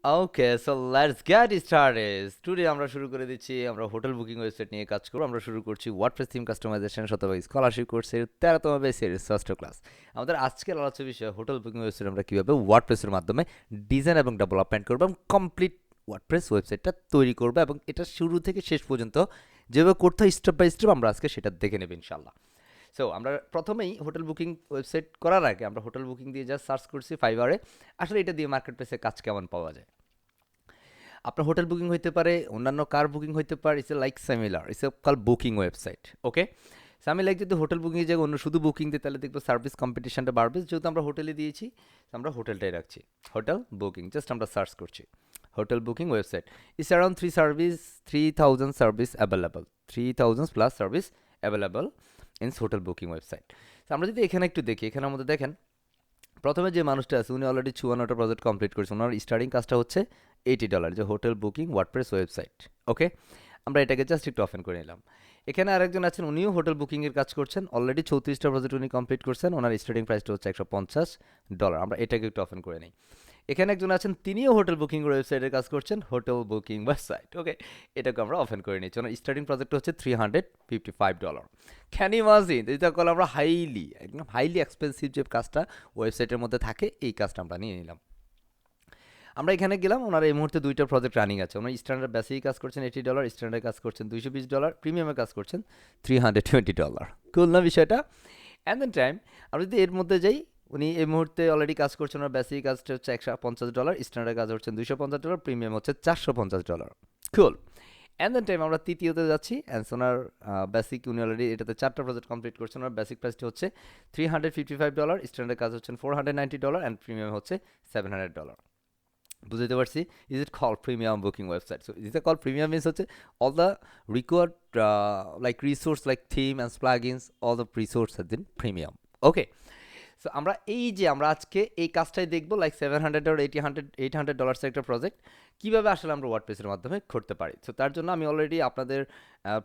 Okay, so let's get started. Today আমরা শুরু করে দিচ্ছি, আমরা হোটেল বুকিং ওয়েবসাইট নিয়ে কাজ করব। আমরা শুরু করছি ওয়ার্ডপ্রেস থিম কাস্টমাইজেশন শতভাগ স্কলারশিপ কোর্সের 13তম ব্যাচ সিরিজ ষষ্ঠ ক্লাস। আমাদের আজকের আলোচ্য বিষয় হোটেল বুকিং ওয়েবসাইট আমরা কীভাবে ওয়ার্ডপ্রেসের মাধ্যমে ডিজাইন এবং ডেভেলপমেন্ট করবো এবং কমপ্লিট ওয়ার্ডপ্রেস ওয়েবসাইটটা তৈরি করবো, এবং এটা শুরু থেকে শেষ পর্যন্ত যেভাবে করতে হয় স্টেপ বাই স্টেপ আমরা আজকে সেটা দেখে নেব ইনশাল্লাহ। সো আমরা প্রথমেই হোটেল বুকিং ওয়েবসাইট করার আগে আমরা হোটেল বুকিং দিয়ে জাস্ট সার্চ করছি ফাইবারে। আসলে এটা দিয়ে মার্কেট প্লেসে কাজ কেমন পাওয়া যায়। আপনার হোটেল বুকিং হইতে পারে, অন্যান্য কার বুকিং হইতে পারে, it's a like similar, it's a call booking website. Okay, so আমি লাইক যদি হোটেল বুকিংয়ের জায়গায় অন্য শুধু বুকিং দিই তাহলে দেখবো সার্ভিস কম্পিটিশনটা বাড়বে। যেহেতু আমরা হোটেলে দিয়েছি, আমরা হোটেলটাই রাখছি। হোটেল বুকিং জাস্ট আমরা সার্চ করছি hotel booking website. It's around 3,000 service available, 3,000 plus service available in hotel booking website. আমরা যদি এখানে একটু দেখি, এখানের মধ্যে দেখেন প্রথমে যে মানুষটা আছে উনি অলরেডি 54টা প্রজেক্ট কমপ্লিট করেছে। ওনার স্টার্টিং কাজটা হচ্ছে $80, যে হোটেল বুকিং ওয়ার্ডপ্রেস ওয়েবসাইট। ওকে, আমরা এটাকে জাস্ট একটু ওপেন করে নিলাম। এখানে আরেকজন আছেন, উনিও হোটেল বুকিংয়ের কাজ করছেন, অলরেডি 34টা প্রজেক্ট উনি কমপ্লিট করছেন। ওনার স্টার্টিং প্রাইসটা হচ্ছে $150। আমরা এটাকে একটু ওপেন করে নিই। এখানে একজন আছেন, তিনিও হোটেল বুকিং ওয়েবসাইটের কাজ করছেন, হোটেল বুকিং ওয়েবসাইট। ওকে, এটাকে আমরা ওপেন করে নিচ্ছি। ওনার স্টার্টিং প্রজেক্ট হচ্ছে $355। ক্যান ইমাজিন, এটা করলে আমরা হাইলি, একদম হাইলি এক্সপেন্সিভ যে কাজটা ওয়েবসাইটের মধ্যে থাকে, এই কাজটা আমরা নিয়ে নিলাম। আমরা এখানে গেলাম, ওনার এই মুহূর্তে দুইটা প্রজেক্ট রানিং আছে। ওনার স্ট্যান্ডার্ড বেসিক কাজ করছেন $80, স্ট্যান্ডার্ড কাজ করছেন $220, প্রিমিয়ামে কাজ করছেন $320। কুল না বিষয়টা? অ্যান্ড দেন টাইম আমরা যদি এর মধ্যে যাই, উনি এই মুহূর্তে অলরেডি কাজ করছেন, ওনার বেসিক কাজটা হচ্ছে $150, স্ট্যান্ডার্ড কাজ হচ্ছেন $250, প্রিমিয়াম হচ্ছে $450। কুল। অ্যান্ড দেন টাইম আমরা তৃতীয়তে যাচ্ছি, অ্যান্ড ওনার বেসিক উনি অলরেডি এটাতে 4টা প্রজেক্ট কমপ্লিট করছেন। ওনার বেসিক প্রাইসটা হচ্ছে $355, স্ট্যান্ডার্ড কাজ হচ্ছেন $490, অ্যান্ড প্রিমিয়াম হচ্ছে $700। বুঝতে পারছি। Is it call premium booking website? So is it call premium means হচ্ছে all the required like resource like theme and plugins, all the resource have been premium. Okay, so আমরা এই যে আমরা আজকে এই কাজটাই দেখবো, লাইক $700 $800 একটা প্রজেক্ট কীভাবে আসলে আমরা ওয়ার্ডপ্রেসের মাধ্যমে করতে পারি। সো তার জন্য আমি অলরেডি আপনাদের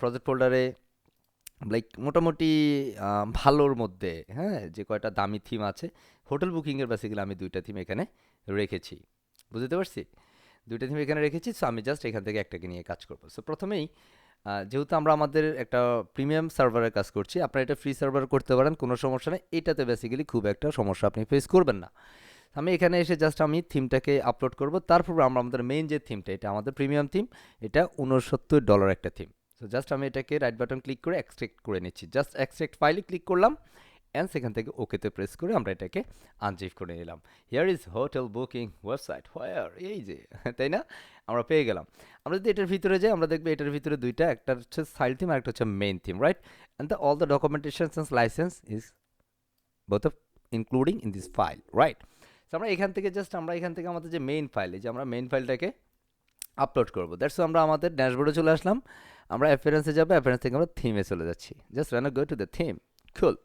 প্রজেক্ট ফোল্ডারে লাইক মোটামুটি ভালোর মধ্যে, হ্যাঁ, যে কয়টা দামি থিম আছে হোটেল বুকিংয়ের, বেসিক্যালি আমি দুইটা থিম এখানে রেখেছি। বুঝতে পারছি, দুইটা থিম এখানে রেখেছি। সো আমি জাস্ট এখান থেকে একটাকে নিয়ে কাজ করবো। সো প্রথমেই যেহেতু আমরা আমাদের একটা প্রিমিয়াম সার্ভারের কাজ করছি, আপনারা এটা ফ্রি সার্ভার করতে পারেন, কোনো সমস্যা নেই। এটাতে বেসিক্যালি খুব একটা সমস্যা আপনি ফেস করবেন না। আমি এখানে এসে জাস্ট আমি থিমটাকে আপলোড করব। তারপর আমরা আমাদের মেইন যে থিমটা, এটা আমাদের প্রিমিয়াম থিম, এটা $69 একটা থিম। সো জাস্ট আমি এটাকে রাইট বাটন ক্লিক করে এক্সট্রাক্ট করে নিচ্ছি। জাস্ট এক্সট্রাক্ট ফাইলে ক্লিক করলাম, অ্যান্ড সেখান থেকে ওকেতে প্রেস করে আমরা এটাকে আনজিপ করে নিলাম। Here is hotel booking website where, এই যে তাই না, আমরা পেয়ে গেলাম। আমরা যদি এটার ভিতরে যাই, আমরা দেখবো এটার ভিতরে দুইটা, একটা হচ্ছে সাইড থিম আর একটা হচ্ছে main theme, right? And the all the documentation and licence is both of including in this file, right? So আমরা এখান থেকে জাস্ট আমরা এখান থেকে আমাদের যে মেইন ফাইল, এই যে আমরা মেইন ফাইলটাকে আপলোড করবো। দ্যাটস আমরা আমাদের ড্যাশবোর্ডে চলে আসলাম। আমরা অ্যাপিয়ারেন্সে যাবো, অ্যাপিয়ারেন্স থেকে আমরা থিমে চলে যাচ্ছি। Just run go to the theme. Cool.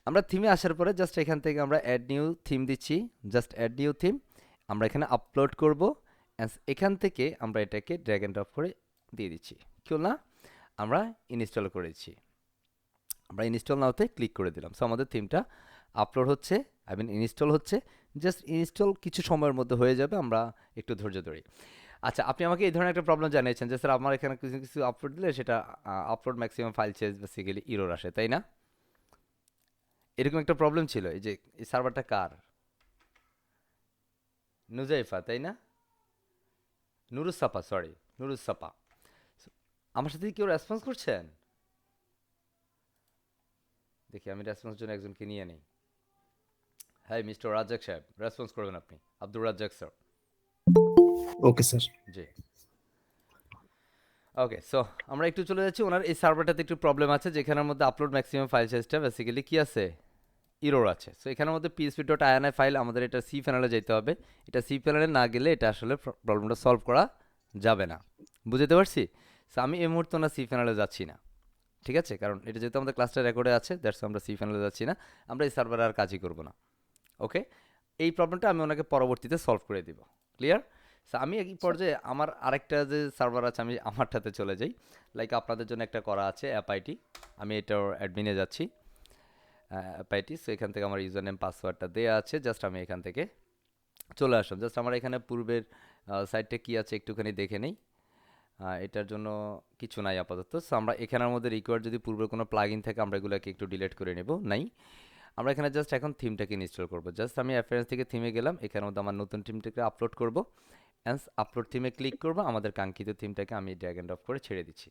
আমরা থিমে আসার পরে জাস্ট এখান থেকে আমরা অ্যাড নিউ থিম দিচ্ছি, জাস্ট অ্যাড নিউ থিম আমরা এখানে আপলোড করব। এখান থেকে আমরা এটাকে ড্র্যাগ অ্যান্ড ড্রপ করে দিয়ে দিচ্ছি। কেউ না, আমরা ইনস্টল করেছি। আমরা ইনস্টল নাওতে ক্লিক করে দিলাম। সো আমাদের থিমটা আপলোড হচ্ছে, আই মিন ইনস্টল হচ্ছে। জাস্ট ইনস্টল কিছু সময়ের মধ্যে হয়ে যাবে, আমরা একটু ধৈর্য ধরি। আচ্ছা, আপনি আমাকে এই ধরনের একটা প্রবলেম জানিয়েছেন যে স্যার আমার এখানে কিছু কিছু আপলোড দিলে সেটা upload maximum file change basically error আসে, তাই না? এরকম একটা প্রবলেম ছিল। এই যে এই সার্ভারটা কার? নুজাইফা, তাই না? নুরুসাপা, সরি, নুরুসাপা। আমার সাথে কি কেউ রেসপন্স করছেন? দেখি আমি রেসপন্স জন্য একজনকে নিয়ে নেই। হ্যাঁ, মিস্টার রাজ্জাক সাহেব, রেসপন্স করবেন আপনি। Abdur Razzak sir. Okay sir. জি। ওকে, সো আমরা একটু চলে যাচ্ছি। ওনার এই সার্ভারটাতে একটু প্রবলেম আছে, যেখানের মধ্যে আপলোড ম্যাক্সিমাম ফাইল সাইজটা বেসিক্যালি কি আছে, ইরোর আছে। সো এখানের মধ্যে php.ini ফাইল, আমাদের এটা সি প্যানেলে যেতে হবে। এটা সি প্যানেলে না গেলে এটা আসলে প্রবলেমটা সলভ করা যাবে না। বুঝতে পারছি। সো আমি এই মুহূর্তে না সি প্যানেলে যাচ্ছি না, ঠিক আছে? কারণ এটা যেহেতু আমাদের ক্লাসটা রেকর্ডে আছে, দ্যাটস আমরা সি প্যানেলে যাচ্ছি না। আমরা এই সার্ভারে আর কাজই করব না। ওকে, এই প্রবলেমটা আমি ওনাকে পরবর্তীতে সলভ করে দিব। ক্লিয়ার? সো আমি এই পর্যায়ে আমার আরেকটা যে সার্ভার আছে, আমি আমারটাতে চলে যাই। লাইক আপনাদের জন্য একটা করা আছে অ্যাপ আইটি, আমি এটার অ্যাডমিনে যাচ্ছি। অ্যাপ আইটি, সো এখান থেকে আমার ইউজার নেম পাসওয়ার্ডটা দেওয়া আছে। জাস্ট আমি এখান থেকে চলে আসলাম। জাস্ট আমার এখানে পূর্বের সাইটটা কি আছে একটুখানি দেখে নেই। এটার জন্য কিছু নাই আপাতত। সো আমরা এখানের মধ্যে রিকোয়ার্ড যদি পূর্বের কোনো প্লাগইন থাকে আমরা এগুলোকে একটু ডিলিট করে নেব। নাই, আমরা এখানে জাস্ট এখন থিমটাকে ইনস্টল করব। জাস্ট আমি অ্যাপিয়ারেন্স থেকে থিমে গেলাম, এখানের মধ্যে আমার নতুন থিমটাকে আপলোড করব। অ্যান্ড আপলোড থিমে ক্লিক করব, আমাদের কাঙ্ক্ষিত থিমটাকে আমি ড্র্যাগ অ্যান্ড ড্রপ করে ছেড়ে দিচ্ছি।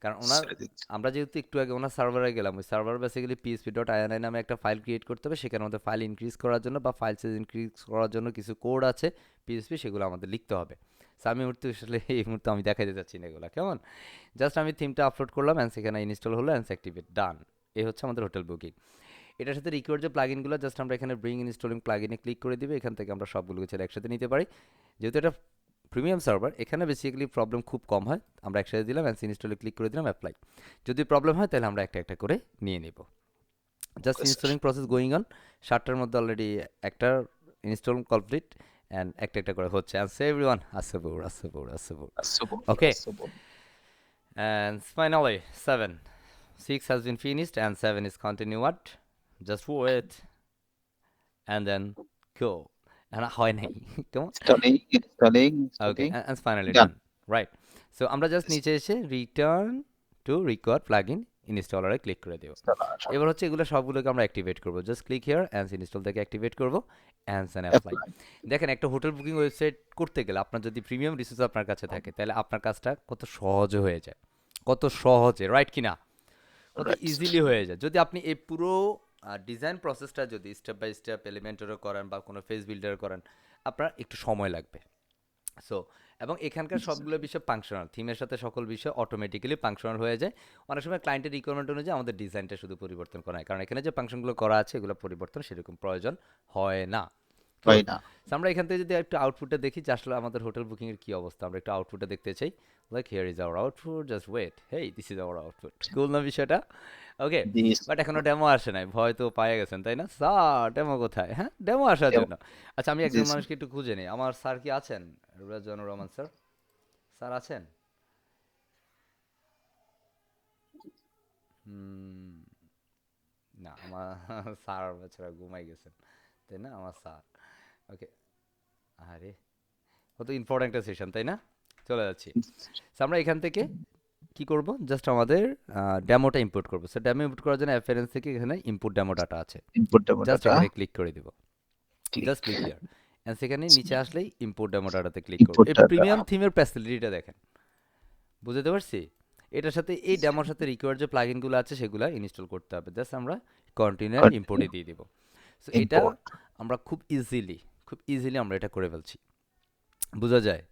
কারণ ওনার, ছেড়ে দিচ্ছি। আমরা যেহেতু একটু আগে ওনার সার্ভারে গেলাম, ওই সার্ভার বেসিক্যালি php.ini নামে একটা ফাইল ক্রিয়েট করতে হবে, সেখানে আমাদের ফাইল ইনক্রিজ করার জন্য বা ফাইল সাইজ ইনক্রিজ করার জন্য কিছু কোড আছে পিএসপি, সেগুলো আমাদের লিখতে হবে। সো আমি মুহূর্তে আসলে এই মুহূর্তে আমি দেখাইতে যাচ্ছি না এগুলো, কেমন? জাস্ট আমি থিমটা আপলোড করলাম অ্যান্ড সেখানে ইনস্টল হলো অ্যান্ড অ্যাক্টিভেট ডান। এই হচ্ছে আমাদের হোটেল বুকিং। এটার সাথে রিকোয়ার্ড যে প্লাগইনগুলো, জাস্ট আমরা এখানে ব্রিং ইনস্টলিং প্লাগইনে ক্লিক করে দিবে, এখান থেকে আমরা সবগুলোকে ছেড়ে একসাথে নিতে পারি। যেহেতু এটা প্রিমিয়াম সার্ভার, এখানে বেসিক্যালি প্রবলেম খুব কম হয়। আমরা একসাথে দিলাম অ্যান্ড ইনস্টলে ক্লিক করে দিলাম, অ্যাপ্লাই। যদি প্রবলেম হয় তাহলে আমরা একটা একটা করে নিয়ে নিব। Just okay sir. Installing process going on. 7টার মধ্যে অলরেডি একটা ইনস্টল কমপ্লিট অ্যান্ড একটা একটা করে হচ্ছে। অ্যান্ড সে এভরিওয়ান আসসাবুর আসসাবুর আসসাবুর। আসসাবুর, ওকে, আসসাবুর। and finally 7, 6 has been finished and 7 is continued. Just wait and then go. And হয় নাই কেমন? Installing, installing, Okay, installing. and it's finally Done. done. Right. So আমরা জাস্ট নিচে এসে রিটার্ন টু রিকোয়ার্ড প্লাগইন ইনস্টলারে click করে দেব। Installer. এবার হচ্ছে এগুলো সবগুলোকে আমরা অ্যাক্টিভেট করব। Just click here and install থেকে অ্যাক্টিভেট করব অ্যান্ড দেন অ্যাপ্লাই। Apply. দেখেন, একটা হোটেল বুকিং ওয়েবসাইট করতে গেলে আপনার যদি প্রিমিয়াম রিসোর্স আপনার কাছে থাকে, তাহলে আপনার কাজটা কত সহজে হয়ে যায়, কত সহজে, রাইট কিনা? কত Right, sir. ইজিলি হয়ে যায় যদি আপনি এই পুরো ডিজাইন প্রসেসটা যদি স্টেপ বাই স্টেপ এলিমেন্টারও করেন বা কোনো ফেস বিল্ডার করেন, আপনার একটু সময় লাগবে। সো এবং এখানকার সবগুলো বিষয় ফাংশনাল, থিমের সাথে সকল বিষয় অটোমেটিক্যালি ফাংশনাল হয়ে যায়। অনেক সময় ক্লায়েন্টের রিকোয়ারমেন্ট অনুযায়ী আমাদের ডিজাইনটা শুধু পরিবর্তন করা হয়, কারণ এখানে যে ফাংশনগুলো করা আছে এগুলো পরিবর্তন সেরকম প্রয়োজন হয় না। Right now. So, আমরা এখান থেকে যদি একটু আউটপুটটা দেখি যে আসলে আমাদের হোটেল বুকিং এর কি অবস্থা, আমরা একটু আউটপুটটা দেখতে চাই। Like here is our output, just wait, hey this is our output. Cool না বিষয়টা? ওকে, This বাট এখনো ডেমো আসে নাই, ভয় তো পায়ে গেছেন তাই না? স্যার ডেমো কোথায়? হ্যাঁ, ডেমো আসার demo. জন্য। আচ্ছা, আমি একজন This মানুষকে একটু খুঁজে নিই। আমার স্যার কি আছেন? রুরাজুর রহমান স্যার, স্যার আছেন? হুম, না, আমার স্যার বেচারা ঘুমাই গেছেন তাই না আমার স্যার। ওকে, আরে কত ইম্পর্টেন্ট একটা সেশন তাই না? চলে যাচ্ছি। So, আমরা এখান থেকে কি করব, জাস্ট আমাদের ডেমোটা ইম্পোর্ট করব। সো ডেমো ইম্পোর্ট করার জন্য অ্যাপিয়ারেন্স থেকে এখানে ইম্পোর্ট ডেমো ডাটা আছে, input demo জাস্ট data. এখানে ক্লিক করে দিব। Click. Just click here and সেখানে নিচে আসলেই ইম্পোর্ট ডেমো ডাটাতে ক্লিক করব। Input এই data. প্রিমিয়াম থিমের ফ্যাসিলিটিটা দেখেন, বুঝতে পারছি? এটার সাথে এই ডেমোর সাথে রিকোয়ার্ড যে প্লাগইনগুলো আছে সেগুলো ইনস্টল করতে হবে। জাস্ট আমরা কন্টিনিউ Continue. ইম্পোর্টে দিয়ে দিব। সো এটা Import. আমরা খুব ইজিলি আমরা এটা করে ফেলছি। বোঝা যায়?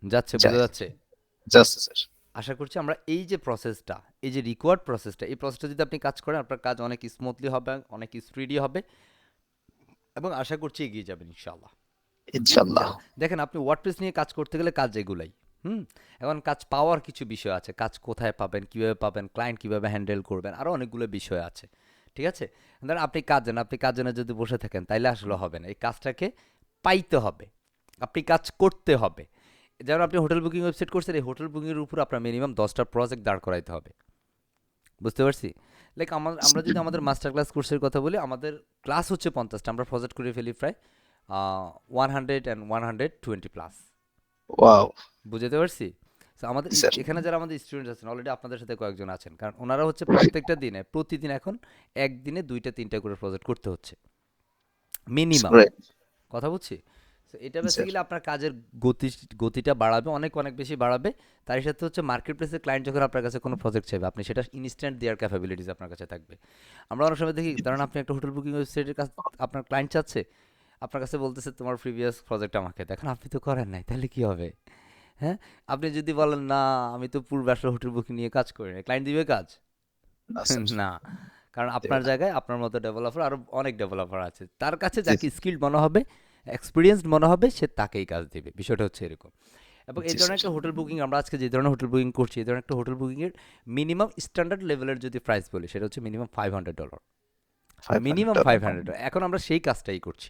যাচ্ছে, বোঝা Jai. যাচ্ছে? Just sir. আশা করছি আমরা এই যে প্রসেসটা, এই যে রিকোয়ার্ড প্রসেসটা, এই প্রসেসটা যদি আপনি কাজ করেন আপনার কাজ অনেক স্মুথলি হবে, অনেক স্পিডি হবে এবং আশা করছি এগিয়ে যাবেন ইনশাআল্লাহ। Inshallah. দেখেন, আপনি ওয়ার্ডপ্রেস নিয়ে কাজ করতে গেলে কাজ এগুলাই। এখন কাজ পাওয়ার কিছু বিষয় আছে, কাজ কোথায় পাবেন, কিভাবে পাবেন, ক্লায়েন্ট কিভাবে হ্যান্ডেল করবেন, আরও অনেকগুলো বিষয় আছে। ঠিক আছে? ধরেন আপনি কাজ জানেন যদি বসে থাকেন তাইলে আসলে হবে না, এই কাজটাকে পাইতে হবে, আপনি কাজ করতে হবে। যেমন আপনি হোটেল বুকিং ওয়েবসাইট করছেন, এই হোটেল বুকিংয়ের উপর আপনার মিনিমাম 10টা প্রজেক্ট দাঁড় করাইতে হবে। বুঝতে পারছি? লাইক আমরা যদি আমাদের মাস্টার ক্লাস কোর্সের কথা বলি, আমাদের ক্লাস হচ্ছে 50টা, আমরা প্রজেক্ট করে ফেলি প্রায় 100 অ্যান্ড 120 প্লাস। Wow. বুঝতে পারছি? সো আমাদের Sir. এখানে যারা আমাদের স্টুডেন্ট আছেন অলরেডি আপনাদের সাথে কয়েকজন আছেন, কারণ ওনারা হচ্ছে প্রত্যেকটা দিনে প্রতিদিন এখন একদিনে 2টা 3টা করে প্রজেক্ট করতে হচ্ছে মিনিমাম। Great. কথা বুঝছি? সো এটা Sir. বেসিক্যালি আপনার কাজের গতিটা বাড়াবে, অনেক বেশি বাড়াবে। তার সাথে হচ্ছে মার্কেট প্লেসের ক্লায়েন্ট যখন আপনার কাছে কোনো প্রজেক্ট চাইবে, আপনি সেটা ইনস্ট্যান্ট দেওয়ার ক্যাপাবিলিটিস আপনার কাছে থাকবে। আমরা অনেক সময় দেখি, ধরেন আপনি একটা হোটেল বুকিং ওয়েবসাইটের কাছে আপনার ক্লায়েন্ট চাচ্ছে, আপনার কাছে বলতেছে তোমার প্রিভিয়াস প্রজেক্ট আমাকে দেখেন, আপনি তো করেন নাই, তাহলে কি হবে? হ্যাঁ, আপনি যদি বলেন না আমি তো পূর্বে আসলে হোটেল বুকিং নিয়ে কাজ করি না, ক্লায়েন্ট দিবে কাজ? No, sir. না, কারণ দেবে আপনার না। জায়গায় আপনার মতো ডেভেলপার আরো অনেক ডেভেলপার আছে, তার কাছে যাকে স্কিল্ড মনে হবে, এক্সপিরিয়েন্সড মনে হবে, সে তাকেই কাজ দেবে। বিষয়টা হচ্ছে এরকম। এবং এই জি, ধরনের sir. একটা হোটেল বুকিং, আমরা আজকে যে ধরনের হোটেল বুকিং করছি, এই ধরনের একটা হোটেল বুকিংয়ের মিনিমাম স্ট্যান্ডার্ড লেভেলের যদি প্রাইস বলি, সেটা হচ্ছে মিনিমাম $500। মিনিমাম $500. $500। এখন আমরা সেই কাজটাই করছি,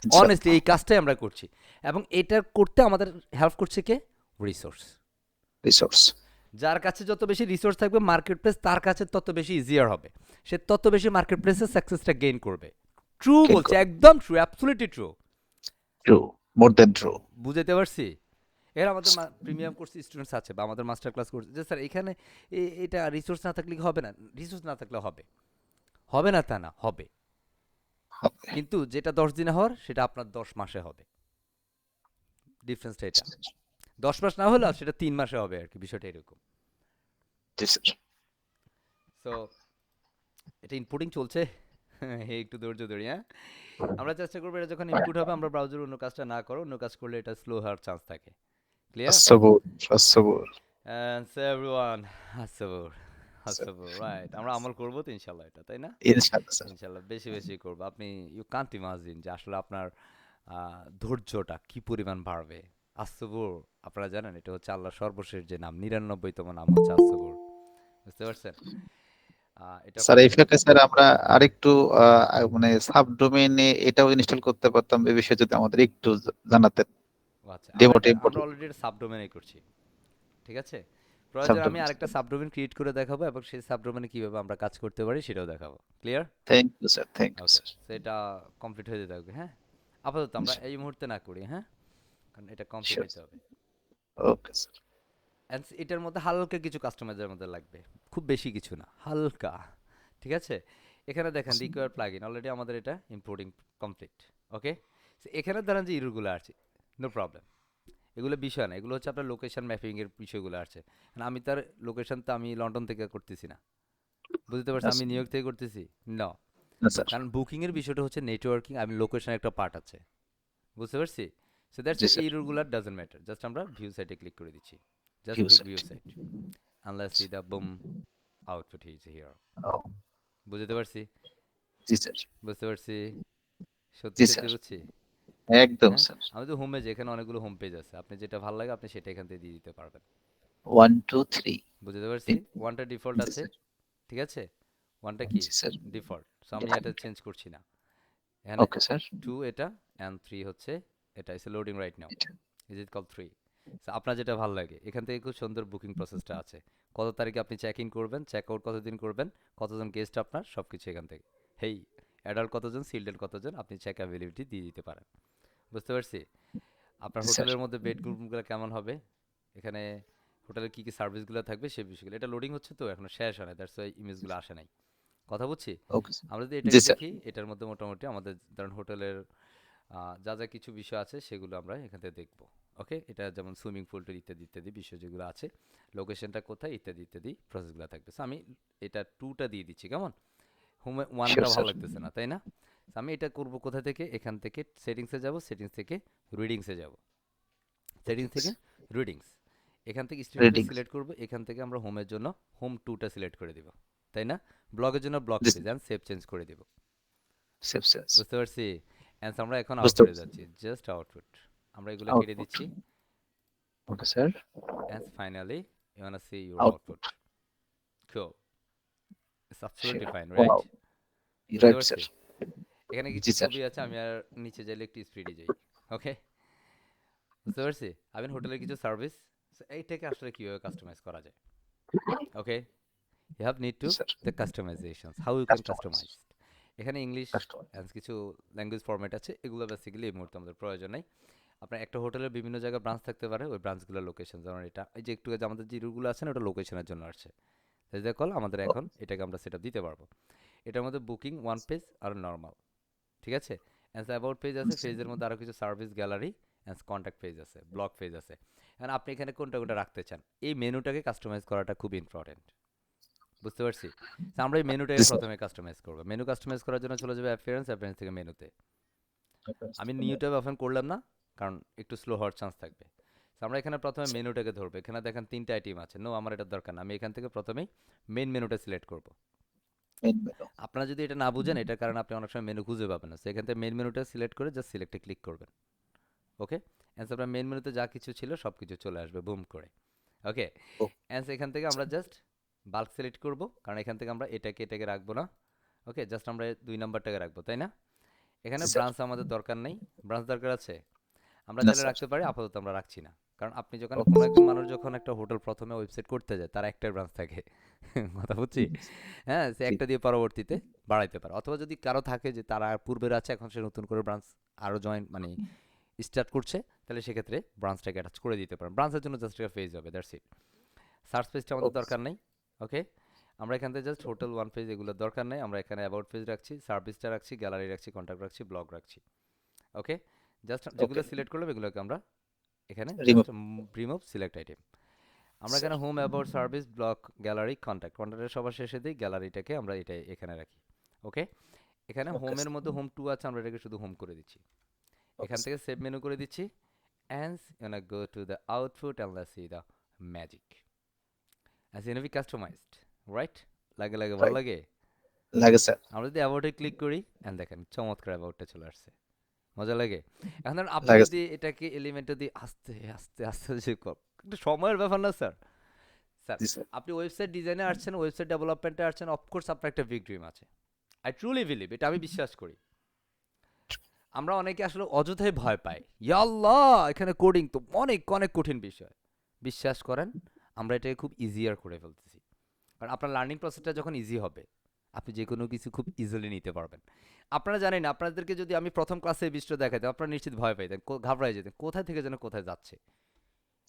Inshallah. অনেস্টলি এই কাজটাই আমরা করছি। এবং এটা করতে আমাদের হেল্প করছে কে? রিসোর্স। Resource. যার কাছে যত বেশি রিসোর্স থাকবে মার্কেট প্লেস তার কাছে তত বেশি ইজিয়ার হবে, সে তত বেশি মার্কেট প্লেসের সাকসেসটা গেইন করবে। ট্রু Gain বলছি, করবে। একদম true, absolutely true. True. More than true. বুঝাইতে পারছি? এর আমাদের প্রিমিয়াম কোর্স স্টুডেন্টস আছে বা আমাদের মাস্টার ক্লাস করছে যে স্যার এখানে এটা রিসোর্স না থাকলে কি হবে না? রিসোর্স না থাকলে হবে। হবে না তা না, হবে। হবে। কিন্তু যেটা 10 দিনে হওয়ার সেটা আপনার 10 মাসে হবে। ডিফারেন্সটা এটা। 10 মাস না হলেও সেটা 3 মাসে হবে আরকি, বিষয়টা এরকম। জি স্যার। সো এটা ইনপুটিং চলছে। একটু ধৈর্য ধরি, হ্যাঁ? আমরা চেষ্টা করব এটা যখন ইনপুট হবে আমরা ব্রাউজারে অন্য কাজটা না করো, অন্য কাজ করলে এটা স্লো হওয়ার চান্স থাকে। ক্লিয়ার? আসসাবর, আসসাবর। And so everyone, আসসাবর, আসসাবর, রাইট। আমরা আমল করব তো ইনশাল্লাহ এটা, তাই না? ইনশাআল্লাহ স্যার। ইনশাল্লাহ বেশি বেশি করব। আপনি ইউ কান্ট ইমাজিন যে আসলে আপনার ধৈর্যটা কি পরিমাণ বাড়বে। আসসাবর, আপনারা জানেন এটা হচ্ছে আল্লাহর সর্বশেষ যে নাম, 99তম নাম হচ্ছে আসসাবর। বুঝতে পারছেন? এটার স্যার এই কমপ্লিট। ফাঁকে স্যার আমরা আরেকটু মানে সাবডোমেইনে এটাও ইনস্টল করতে পারতাম, এই বিষয়ে যদি আমাদের একটু জানাতেন। আচ্ছা, ডেমোটা আমরা ইম্পর্টেন্ট। অলরেডি সাবডোমেনে করছি। ঠিক আছে? প্রয়োজন আমি সাবডোমেইন। আরেকটা সাবডোমেন ক্রিয়েট করে দেখাবো এবং সেই সাবডোমেনে কিভাবে আমরা কাজ করতে পারি সেটাও দেখাবো। Clear? Thank you sir, thank you okay. Sir. So এটা কমপ্লিট হয়ে যেতে হবে, হ্যাঁ? আপাতত আমরা এই মুহূর্তে না করি, হ্যাঁ? কারণ এটা কমপ্লিট শিওর। হইতে হবে। ওকে স্যার। অ্যান্ড এটার মধ্যে হালকা কিছু কাস্টমাইজের মধ্যে লাগবে। খুব বেশি কিছু না, হালকা। ঠিক আছে? এখানে দেখেন রিকোয়ার প্লাগইন অলরেডি আমাদের এটা ইম্পোর্টিং কমপ্লিট। ওকে? সো এখানে ধরেন যে ইররগুলো আছে, নো প্রবলেম। এগুলো বিষয় না, এগুলো হচ্ছে আপনার লোকেশন ম্যাপিং এর বিষয়গুলো আছে। কারণ আমি তার লোকেশন তো আমি লন্ডন থেকে করতেছি না, বুঝতে পারছেন? আমি নিউ ইয়র্ক থেকে করতেছি না। না স্যার। কারণ বুকিং এর বিষয়টা হচ্ছে নেটওয়ার্কিং, আমি লোকেশন একটা পার্ট আছে, বুঝতে পারছি? সো দ্যাটস জি এই স্যার। রুলগুলো ডাজন্ট ম্যাটার, জাস্ট আমরা ভিউ সাইটে ক্লিক করে দিচ্ছি, just view click view site. Site unless see the boom output is here. ও, বুঝতে পারছি? জি স্যার। বুঝতে পারছি? সত্যি জি সত্যি স্যার। বুঝছি। একদম হ্যাঁ, স্যার। আমি তো হোমে, যেখানে অনেকগুলো হোম পেজ আছে, আপনি যেটা ভালো লাগে আপনি সেটা এখান থেকে দিয়ে দিতে পারবেন। 1 2 3। বুঝতে পারছি? ওয়ানটা ডিফল্ট জি আছে, স্যার। ঠিক আছে? ওয়ানটা কি জি স্যার। ডিফল্ট, সো আমি এটা চেঞ্জ করছি না। এখানে ওকে স্যার। 2 এটা অ্যান্ড 3 হচ্ছে, এটা ইজ লোডিং রাইট নাও। এটা। Is it call 3? সো আপনার যেটা ভালো লাগে এখান থেকে খুব সুন্দর বুকিং প্রসেসটা আছে। কত তারিখে আপনি চেক ইন করবেন, চেক আউট কতদিন করবেন, কতজন গেস্ট আপনার, সব কিছু এখান থেকে। হেই, অ্যাডাল্ট কতজন, চিলড্রেন কতজন, আপনি চেক অ্যাভেলেবিলিটি দিয়ে দিতে পারেন। বুঝতে পারছি? আপনার জি স্যার। হোটেলের মধ্যে বেডরুমগুলো কেমন হবে, এখানে হোটেলের কী কী সার্ভিসগুলো থাকবে সেই বিষয়গুলো। এটা লোডিং হচ্ছে তো এখনো শেষ হয় না, দ্যাটস ওয়াই ইমেজগুলো আসে নাই। কথা বুঝছি? Okay sir. আমরা যদি জি এটাকে স্যার। দেখি, এটার মধ্যে মোটামুটি আমাদের ধরেন হোটেলের যা যা কিছু বিষয় আছে সেগুলো আমরা এখান থেকে দেখবো। ওকে? এটা যেমন সুইমিং পুল টুল ইত্যাদি ইত্যাদি বিষয় যেগুলো আছে, লোকেশনটা কোথায় ইত্যাদি ইত্যাদি প্রসেসগুলো থাকবে। সো আমি এটা 2টা দিয়ে দিচ্ছি, কেমন? হোমে শিওর 1টা ভালো স্যার। লাগতেছে না, তাই না? So আমি এটা করব কোথা থেকে, এখান থেকে সেটিংসে যাব, সেটিংস থেকে রিডিংসে যাব, সেটিংস থেকে রিডিংস, এখান থেকে স্টুডেন্টটা রেটিংস। সিলেক্ট করব, এখান থেকে আমরা হোমের জন্য হোম 2টা সিলেক্ট করে দিব, তাই না? ব্লগের জন্য blog G page sir. And save change করে দিব। Save sense. বুঝতে পারছি? অ্যান্ড আমরা এখন বুঝতে আউটপুটে পারছি। যাচ্ছি, জাস্ট আউটপুট। আমরা এগুলো কেটে আউটপুট। দিচ্ছি। Okay sir. And finally you wanna see your output. Output. Cool, it's absolutely sure. Fine, right? Wow. বুঝতে রাইট পারছি? স্যার। এখানে কিছু জি স্যার। ছবি আছে, আমি আর নিচে যাইলে একটু স্পিডে যাই। ওকে? বুঝতে পারছি? আমি হোটেলের কিছু সার্ভিস, এইটাকে আসলে কিভাবে কাস্টমাইজ করা যায়। ওকে? You have need জি to sir. the customizations, how you can customize. customize। এখানে ইংলিশ কাস্টমাইজ। অ্যান্ড কিছু ল্যাঙ্গুয়েজ ফরম্যাট আছে, এগুলো বেসিক্যালি এই মুহূর্তে আমাদের প্রয়োজন নাই। আপনার একটা হোটেলের বিভিন্ন জায়গায় ব্রাঞ্চ থাকতে পারে, ওই ব্রাঞ্চগুলোর লোকেশন, যেমন এটা এই যে একটু আগে যে আমাদের যে রুলগুলো আছে না, ওটা লোকেশনের জন্য আসছে। দ্যাটস কল আমাদের এখন এটাকে আমরা সেটআপ দিতে পারবো। এটার মধ্যে বুকিং ওয়ান পেজ আর নর্মাল, ঠিক আছে? অ্যান্ড অ্যাবাউট পেজ আছে, পেজের মধ্যে আরও কিছু service gallery and contact page আছে, ব্লগ পেজ আছে। এখন আপনি এখানে কোনটা কোনটা রাখতে চান, এই মেনুটাকে কাস্টমাইজ করাটা খুব ইম্পর্টেন্ট। বুঝতে পারছি? তো আমরা এই মেনুটাকে জি স্যার। প্রথমে কাস্টমাইজ করবো। মেনু কাস্টমাইজ করার জন্য চলে যাবে অ্যাপিয়ারেন্স, অ্যাপিয়ারেন্স থেকে মেনুতে। আমি নিউ ট্যাব ওপেন করলাম না, কারণ একটু স্লো হওয়ার চান্স থাকবে। তো আমরা এখানে প্রথমে মেনুটাকে ধরবো, এখানে দেখেন 3টা আইটেম আছে, নো আমার এটার দরকার না, আমি এখান থেকে প্রথমেই মেন মেনুটা সিলেক্ট করব। Main menu. আপনারা যদি এটা না বুঝেন, এটার কারণে আপনি অনেক সময় মেনু খুঁজে পাবেন না, তো এখান থেকে মেন মেনুটা সিলেক্ট করে জাস্ট সিলেক্টে ক্লিক করবেন। ওকে? অ্যান্ড আপনার মেন মেনুতে যা কিছু ছিল সব কিছু চলে আসবে বুম করে। ওকে? ও, অ্যান্ড এখান থেকে আমরা জাস্ট বাল্ক সিলেক্ট করব, কারণ এখান থেকে আমরা এটাকে এটাকে রাখবো না। ওকে? জাস্ট আমরা 2 নাম্বারটাকে রাখবো, তাই না? এখানে জি স্যার। ব্রাঞ্চ আমাদের দরকার নেই। ব্রাঞ্চ দরকার আছে? আমরা না চাইলে স্যার। রাখতে পারি, আপাতত আমরা রাখছি না। কারণ আপনি যখন ওকে কোনো স্যার। একজন মানুষ যখন একটা হোটেল প্রথমে ওয়েবসাইট করতে যায়, তার একটাই ব্রাঞ্চ থাকে। কথা বুঝছি? হ্যাঁ, সে জি। একটা দিয়ে পরবর্তীতে বাড়াইতে পারে। অথবা যদি কারো থাকে যে তারা পূর্বের আছে, এখন সে নতুন করে ব্রাঞ্চ আরও জয়েন মানে স্টার্ট করছে, তাহলে সেক্ষেত্রে ব্রাঞ্চটাকে অ্যাটাচ করে দিতে পারেন। ব্রাঞ্চের জন্য জাস্ট একটা পেজ হবে, দ্যাটস ইট। সার্চ পেজটা আমাদের ওকে দরকার নেই। ওকে, আমরা এখান থেকে জাস্ট হোটেল ওয়ান পেজ এগুলোর দরকার নেই। আমরা এখানে অ্যাবাউট পেজ রাখছি, সার্ভিসটা রাখছি, গ্যালারি রাখছি, কন্ট্যাক্ট রাখছি, ব্লগ রাখছি। ওকে, জাস্ট যেগুলো ওকে সিলেক্ট করলাম এগুলোকে আমরা এখানে just remove remove select item. আমরা এখানে home, about, service, blog, gallery, contact, কন্ট্যাক্টের সবার শেষে দিই, গ্যালারিটাকে আমরা এটাই এখানে রাখি। ওকে, এখানে ওকে হোমের মধ্যে হোম টু আছে, আমরা এটাকে শুধু হোম করে দিচ্ছি। ওকে এখান থেকে সেভ মেনু করে দিচ্ছি, and gonna go to the output and let's see the magic as gonna be customized, right? লাগে লাগে ভালো রাইট লাগে। লাগে স্যার আমরা যদি অ্যাবাউটে ক্লিক করি এন্ড দেখেন চমৎকার অ্যাবাউটটা চলে আসছে, মজা লাগে। এখন ধরুন আপনি লাগে যদি এটাকে এলিমেন্টে দিয়ে আস্তে আস্তে আস্তে যে একটু সময়ের ব্যাপার না স্যার? স্যার, জি স্যার আপনি ওয়েবসাইট ডিজাইনে আসছেন, ওয়েবসাইট ডেভেলপমেন্টে আসছেন, অফকোর্স আপনার একটা বিগ ড্রিম আছে। আই ট্রুলি বিলিভ, এটা আমি বিশ্বাস করি। আমরা অনেকে আসলে অযথাই ভয় পাই, ইয়াল্লাহ এখানে কোডিং তো অনেক অনেক কঠিন বিষয়। বিশ্বাস করেন, আমরা এটাকে খুব ইজিয়ার করে ফেলতেছি। কারণ আপনার লার্নিং প্রসেসটা যখন ইজি হবে, আপনি যে কোনো কিছু খুব ইজিলি নিতে পারবেন। আপনারা জানেন, আপনাদেরকে যদি আমি প্রথম ক্লাসে এই বিষয়টা দেখাতাম, আপনারা নিশ্চিত ভয় পাইতেন, ঘাবড়াই যেতেন, কোথায় থেকে যেন কোথায় যাচ্ছে,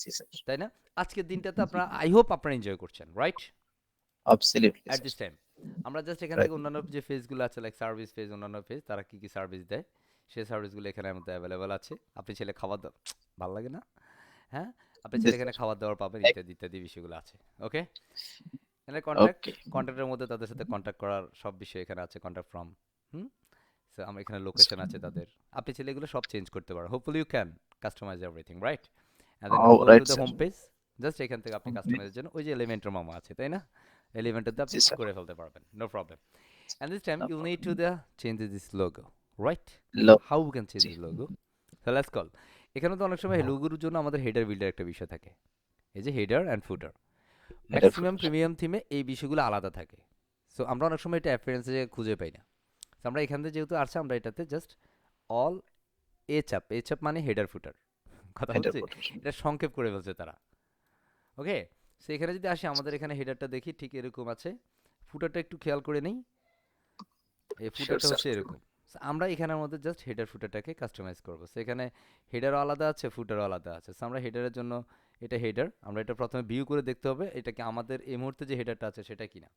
জি স্যার তাই না? আজকের দিনটাতে আপনারা, আই হোপ আপনারা এনজয় করছেন, right? Absolutely at sir this time আমরা জাস্ট এখান রাইট থেকে অন্যান্য যে ফেজগুলো আছে, লাইক সার্ভিস ফেজ, অন্যান্য ফেজ তারা কি কি সার্ভিস দেয়, সেই সার্ভিসগুলো এখানে আমাদের অ্যাভেলেবেল আছে। আপনি ছেলে খাবার দাবার, ভালো লাগে না? হ্যাঁ, আপনি জি ছেলে এখানে স্যার খাবার দাবার পাবেন, ইত্যাদি ইত্যাদি বিষয়গুলো আছে। ওকে, এখানে কন্ট্যাক্ট, ওকে কন্ট্যাক্টের মধ্যে তাদের সাথে কন্ট্যাক্ট করার সব বিষয় এখানে আছে, কন্ট্যাক্ট ফ্রম, হুম। সো আমার এখানে লোকেশন আছে তাদের, আপনি চাইলে এগুলো সব চেঞ্জ করতে পারেন। Hopefully you can customize everything, right? And then go to right the sir home page. Just এখান থেকে আপনি কাস্টমাইজের জন্য ওই যে এলিমেন্টের মামা আছে, তাই না? এলিমেন্টারতে আপনি জি স্যার করে ফেলতে পারবেন, no problem. And this time you'll need to the change this logo, right? Low How we can change G this logo? So let's call. এখানে তো অনেক সময় লোগোর জন্য আমাদের হেডার বিল্ডার একটা বিষয় থাকে, এই যে হেডার অ্যান্ড ফুটার। এটা ম্যাক্সিমাম প্রিমিয়াম থিমে এই বিষয়গুলো আলাদা থাকে। সো আমরা অনেক সময় এটা অ্যাপিয়ারেন্সে খুঁজে পাই না। সো আমরা এখান থেকে যেহেতু আসছে, আমরা এটাতে জাস্ট অল এইচআপ মানে হেডার ফুটার, কথা হেডার বুঝছি? ফুটার এটা সংক্ষেপ করে ফেলছে তারা। ওকে, সো এখানে যদি আসি, আমাদের এখানে হেডারটা দেখি ঠিক এরকম আছে। ফুটারটা একটু খেয়াল করে নেই, এই শিওর ফুটারটা স্যার হচ্ছে এরকম। So, আমরা এখানের মধ্যে জাস্ট হেডার ফুটারটাকে কাস্টমাইজ করবো। সো এখানে হেডারও আলাদা আছে, ফুটারও আলাদা আছে। সো আমরা হেডারের জন্য, এটা হেডার, আমরা এটা প্রথমে ভিউ করে দেখতে হবে এটা কি আমাদের এই মুহূর্তে যে হেডারটা আছে সেটা কিনা,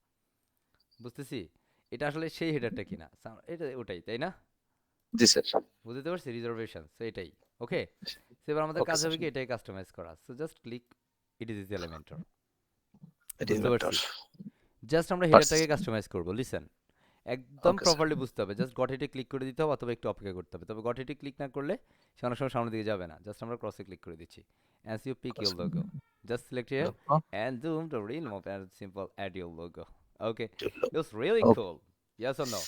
বুঝতেছি? এটা আসলে সেই হেডারটা কিনা। So, এটা ওটাই, তাই না? জি স্যার বুঝতে পারছি, রিজার্ভেশন, সো এটাই। ওকে, সো এবার আমাদের ওকে কাজ স্যার হবে কি এটাই কাস্টমাইজ করা। So just click, it is Elementor, বুঝতে এলিমেন্টর পারছি। জাস্ট আমরা পারছি হেডারটাকে কাস্টমাইজ করবো, লিসেন, একদম ওকে স্যার প্রপারলি বুঝতে হবে। জাস্ট গট হিটে ক্লিক করে দিতে হবে, অথবা একটু অপেক্ষা করতে হবে। তবে গট হিটে ক্লিক না করলে সে অনেক সময় সামনের দিকে যাবে না। জাস্ট আমরা ক্রসে ক্লিক করে দিচ্ছি, as you pick your logo, just select here and zoom the reel move and simple add your logo. Okay, it's really cool, yes or no?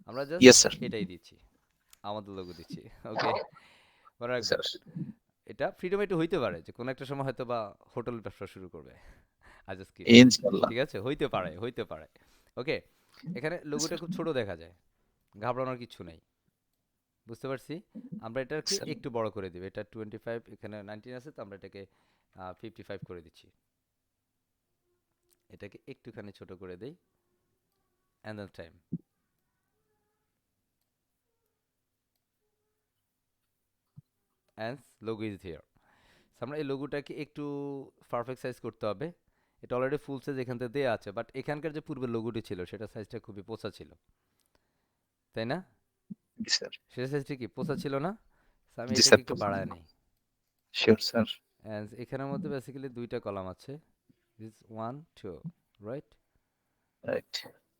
আমরা জাস্ট ইয়েস স্যার এটাই দিচ্ছি, আমাদের লোগো দিচ্ছি। ওকে, মনে রাখবেন, স্যার এটা ফ্রিডম একটু হইতে পারে যে কোনো একটা সময় হয়তো বা হোটেল ব্যবসা শুরু করবে, আই জাস্ট কিডিং। ইনশাআল্লাহ ঠিক আছে, হইতে পারে, হইতে পারে। ওকে, এখানে লোগোটা খুব ছোট দেখা যায়, ঘাবড়ানোর কিছু নেই, বুঝতে পারছি। আমরা এটাকে স্যার একটু বড় করে দিব, এটা 25, এখানে 19 আছে, তো আমরা এটাকে 55 করে দিচ্ছি। এটাকে একটুখানি ছোট করে দেই, and then time, and logo is here. আমরা এই লোগোটাকে একটু পারফেক্ট সাইজ করতে হবে। এটা অলরেডি ফুল সাইজ এখান থেকে দেওয়া আছে, বাট এখানকার যে পূর্বের লোগোটি ছিল সেটা সাইজটা খুবই পোষা ছিল, তাই না? জি স্যার সেটা সাইজটা কি পোষা ছিল না? So, আমি জি এটাকে স্যার একটু বাড়ায় নিই। শিওর স্যার অ্যান্ড এখানের মধ্যে বেসিক্যালি দুইটা কলাম আছে, this one two, right? Right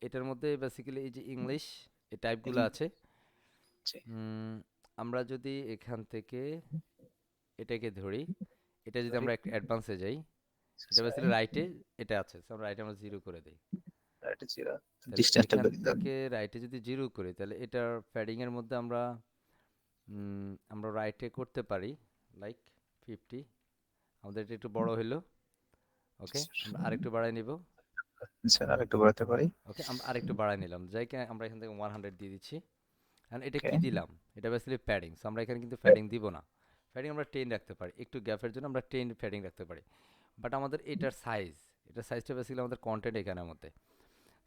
এটার মধ্যে বেসিক্যালি এই যে ইংলিশ এই টাইপগুলো আছে। জি আমরা যদি এখান থেকে এটাকে ধরি, এটা যদি আমরা একটু অ্যাডভান্সে যাই, এটা বেসিক্যালি রাইটে এটা আছে। So, আমরা রাইটে আমরা জিরো করে দিই। রাইট জিরা তাহলে ডিসটেন্সটা এখান বেরিয়ে যাবে থেকে রাইটে যদি জিরো করি, তাহলে এটার প্যাডিংয়ের মধ্যে আমরা রাইটে করতে পারি লাইক 50। আমাদের এটা একটু বড় হইলো। ওকে, আমরা আরেকটু বাড়াই নিব। স্যার আরেকটু বাড়াতে পারি ওকে, আমরা আরেকটু বাড়াই নিলাম, যাই আমরা এখান থেকে 100 দিয়ে দিচ্ছি। কারণ এটা ওকে কি দিলাম, এটা বেসিক্যালি প্যাডিং। সো আমরা এখানে কিন্তু প্যাডিং দিব না, প্যাডিং আমরা 10 রাখতে পারি, একটু গ্যাপের জন্য আমরা 10 প্যাডিং রাখতে পারি। বাট আমাদের এটার সাইজটা বেসিক্যালি আমাদের কন্টেন্ট এখানের মধ্যে।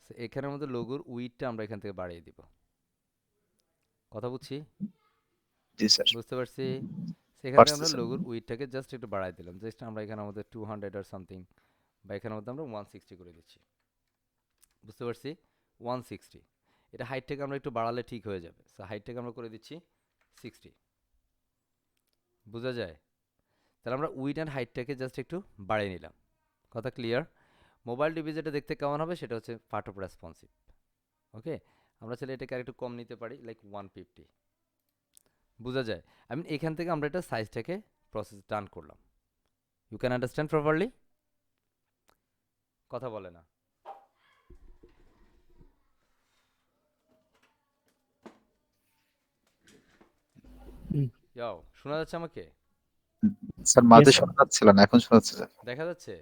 সো এখানের মধ্যে লোগোর উইডটা আমরা এখান থেকে বাড়িয়ে দিব, কথা বুঝছি? জি স্যার, বুঝতে পারছি। সেখান থেকে পারছি আমরা স্যার। লোগোর উইডটাকে জাস্ট একটু বাড়াই দিলাম, জাস্ট আমরা এখানে আমাদের 200 আর সামথিং, বা এখানের মধ্যে আমরা 160 করে দিচ্ছি। বুঝতে পারছি, 160। এটা হাইটটাকে আমরা একটু বাড়ালে ঠিক হয়ে যাবে, সো হাইটটাকে আমরা করে দিচ্ছি 60। বোঝা যায়? তাহলে আমরা উইড অ্যান্ড হাইটটাকে জাস্ট একটু বাড়িয়ে নিলাম। কথা ক্লিয়ার? মোবাইল টিভি যেটা দেখতে কেমন হবে সেটা হচ্ছে পার্ট অফ রেসপন্সিভ। ওকে, আমরা চাইলে এটাকে আরেকটু কম নিতে পারি, লাইক 150। বোঝা যায়? আই মিন এখান থেকে আমরা এটা সাইজটাকে প্রসেস ডান করলাম। You can understand properly? কথা বলে না। ইয়াও, শোনা যাচ্ছে আমাকে? স্যার Yes, মাঝে sir. শোনা যাচ্ছিল না, এখন শোনা যাচ্ছে স্যার। দেখা যাচ্ছে?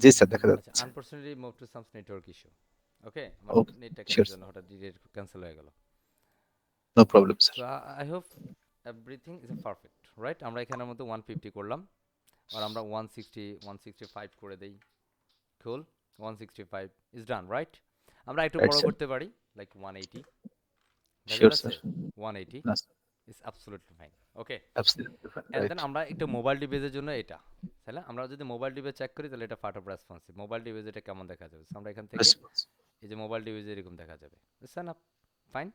জি স্যার, দেখা আচ্ছা, যাচ্ছে। Unfortunately move to some network issue. Okay, আমার ওকে, নেটটা কেন শিওর স্যার, যেন হঠাৎ ডিরেক্ট ক্যান্সেল হয়ে গেল। No problem sir. So I hope everything is perfect, right? আমরা এখানের মধ্যে 150 করলাম, আর আমরা 160 165 করে দেই। কুল, 165 ইজ ডান, রাইট? আমরা একটু রাইট বড় স্যার, করতে পারি, লাইক 180। দেখা শিওর যাচ্ছে? স্যার। 180 না sir, is absolutely fine. Okay, absolutely and right. Then আমরা একটু মোবাইল ডিভাইসের জন্য এটা, তাহলে আমরা যদি মোবাইল ডিভাইস চেক করি তাহলে এটা part of responsive. Mobile device এটা কেমন দেখা যাবে? So আমরা এখান থেকে রেসপন্স এই যে মোবাইল ডিভাইস এরকম দেখা যাবে। বুঝছেন? ফাইন?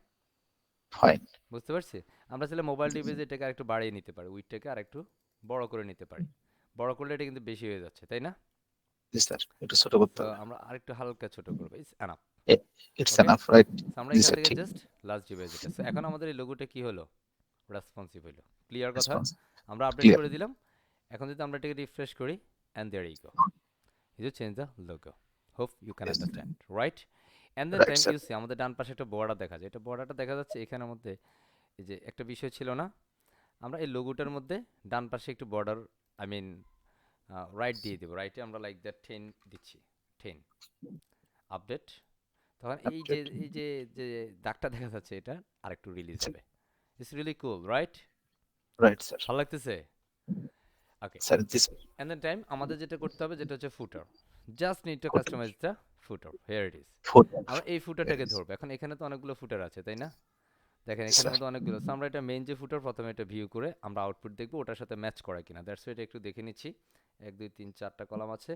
ফাইন। বুঝতে পারছি? আমরা চাইলে মোবাইল ডিভাইস এটাকে আরেকটু বাড়িয়ে নিতে পারি, উইডটাকে আরেকটু বড় করে নিতে পারি। বড় করলে এটা কিন্তু বেশি হয়ে যাচ্ছে, তাই না? জি স্যার, একটু ছোট করতে সো হবে। আমরা আরেকটু হালকা ছোট করবো, it's enough. It's okay, enough, right. So আমরা জি এখান স্যার, থেকে ঠিক। জাস্ট লাস্ট ডিভাইস এটা। সো এখন আমাদের এই লোগোটা কি হলো? রেসপন্সিভ হলো। ক্লিয়ার কথা? রেসপন্স আমরা আপডেট ক্লিয়ার। করে দিলাম। এখন যদি আমরা এটাকে রিফ্রেশ করি, and there you go, you change the logo. Hope you can yes, understand, right? And then right time sir. you see আমাদের ডান পাশে একটা বর্ডার দেখা যায়। এটা বর্ডারটা দেখা যাচ্ছে এখানের মধ্যে। এই যে একটা বিষয় ছিল না, আমরা এই লোগোটার মধ্যে ডান পাশে একটু বর্ডার, আই মিন রাইট দিয়ে দেবো। রাইটে আমরা লাইক দ্যাট 10 দিচ্ছি, 10 আপডেট। তখন এই যে আপডেট। এই যে যে দাগটা দেখা যাচ্ছে এটা আরেকটু রিলিজ হবে। It's really cool, right? Right sir. ভালো লাগতেছে? ওকে, স্যার, জি স্যার। অ্যান্ড দেন টাইম আমাদের যেটা করতে হবে যেটা হচ্ছে footer. Just need to footer, customise the footer, here it is. Footer. আমরা এই ফুটারটাকে ধরবো। এখন এখানে তো অনেকগুলো ফুটার আছে, তাই না? দেখেন এখানের স্যার, মধ্যে অনেকগুলো। সো আমরা এটা মেইন যে ফুটার, প্রথমে এটা ভিউ করে আমরা আউটপুট দেখবো ওটার সাথে ম্যাচ করে কিনা। দ্যাটস ওয়াই এটা একটু দেখে নিচ্ছি। 1 2 3 4টা কলাম আছে,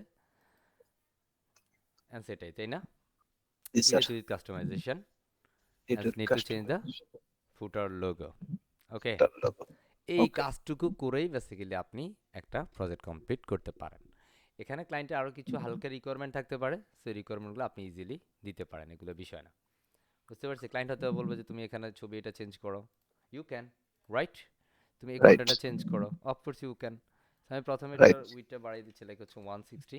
অ্যান্ড সেটাই, তাই না? জি We sir. need to do customization and edit need to change customer, the footer logo. Okay, footer logo. এই ওকে, কাজটুকু করেই বেসিক্যালি আপনি একটা প্রজেক্ট কমপ্লিট করতে পারেন। এখানে ক্লায়েন্টের আরও কিছু হালকা রিকোয়ারমেন্ট থাকতে পারে, সেই রিকোয়ারমেন্টগুলো আপনি ইজিলি দিতে পারেন, এগুলো বিষয় না। বুঝতে পারছি? ক্লায়েন্ট হয়তো বলবে যে তুমি এখানে ছবি এটা চেঞ্জ করো, ইউ ক্যান, রাইট? তুমি এই রাইট, কন্টেন্টটা চেঞ্জ করো, অফকোর্স ইউ ক্যান। আমি প্রথমে এটার রাইট। উইডটা বাড়িয়ে দিচ্ছি, লাইক হচ্ছে 160,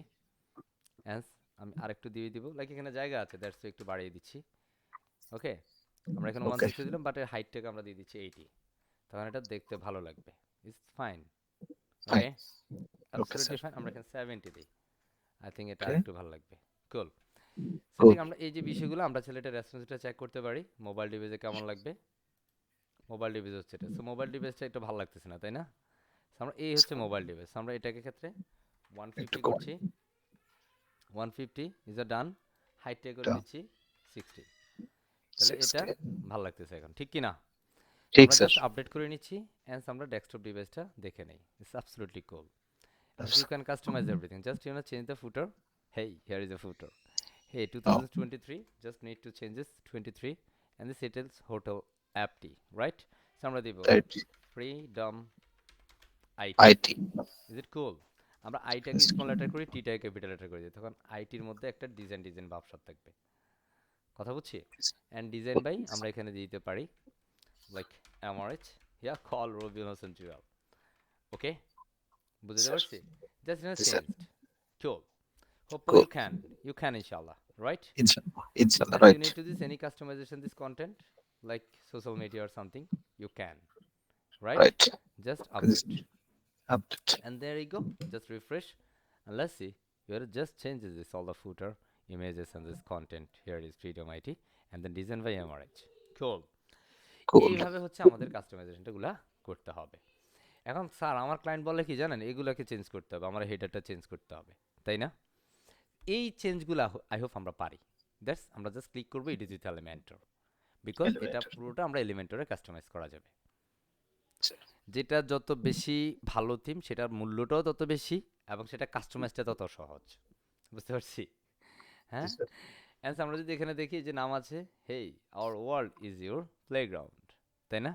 অ্যান্স আমি আরেকটু দিয়ে দিব, লাইক এখানে জায়গা আছে, দ্যাটস একটু বাড়িয়ে দিচ্ছি। ওকে, আমরা এখানে ওকে, 160 দিলাম, বাট এর হাইটটাকে আমরা দিয়ে দিচ্ছি 80। তখন এটা দেখতে ভালো লাগবে। It's fine. Fine. Okay, okay absolutely sir. Fine. আমরা এখানে 70 দিই, আই থিঙ্ক এটা ওকে, আরেকটু ভালো লাগবে। কুল। গুড। সেটিং আমরা এই যে বিষয়গুলো আমরা ছেলেটা রেসপন্সটা চেক করতে পারি, মোবাইল ডিভাইসে কেমন লাগবে। মোবাইল ডিভাইস হচ্ছে এটা। সো মোবাইল ডিভাইসটা একটু ভালো লাগতেছে না, তাই না? So আমরা এই হচ্ছে মোবাইল ডিভাইস, আমরা এটাকে ক্ষেত্রে একটু 150 কম। করছি। 150 ইজ আ ডান। হাইটটা করে ডান। দিচ্ছি 60। তাহলে এটা 60। ভালো লাগতেছে এখন, ঠিক কি না? ঠিক আমরা স্যার। জাস্ট আপডেট করে নিচ্ছি, অ্যান্ড আমরা ডেস্কটপ ডিভাইসটা দেখে নেই। It's absolutely cool. You can customize everything. Just change the footer. Hey, here is a footer. Hey, ও, 2023. Just need to change this 23, and the settles hotel app T, right? So আমরা দিব right. freedom IT. IT. Is it cool? আমরা আইটাকে small letter করি, টিটাকে capital letter করে দিই, তখন আইটির মধ্যে একটা ডিজাইন ডিজাইন ভাবসাব থাকবে। কথা বুঝছি? অ্যান্ড ডিজাইন বাই আমরা এখানে দিতে পারি লাইক এমআরএইচ, ইয়া কল রবিউল হোসেন জুয়েল। ওকে, বুঝতে স্যার, পারছি? Just G sir. Changed. Cool. Hopefully good. you can inshallah, right? ইনশাল্লাহ, ইনশাল্লাহ, And you right. need to this any customization this content like social media or something, you can, right? Right. Just update, update. and there you go. Just refresh, and let's see. You just changes this all the footer images and this content. Here is Freedom IT, and then design by MRH. Cool. Good. এইভাবে হচ্ছে আমাদের কাস্টমাইজেশনটাগুলা করতে হবে। এখন sir আমার client বলে কি জানেন, এগুলোকে চেঞ্জ করতে হবে, আমার হেডারটা চেঞ্জ করতে হবে, তাই না? এই চেঞ্জগুলো আই হোপ আমরা পারি। দ্যাটস আমরা জাস্ট ক্লিক করবো it is with Elementor, because এটা এলিভেটর। পুরোটা আমরা এলিমেন্টরে কাস্টমাইজ করা যাবে। আচ্ছা যেটা যত বেশি ভালো থিম সেটার মূল্যটাও তত বেশি এবং সেটা কাস্টমাইজটা তত সহজ। বুঝতে পারছি? জি হ্যাঁ? স্যার। অ্যান্স আমরা যদি এখানে দেখি যে নাম আছে, hey our world is your playground, তাই না?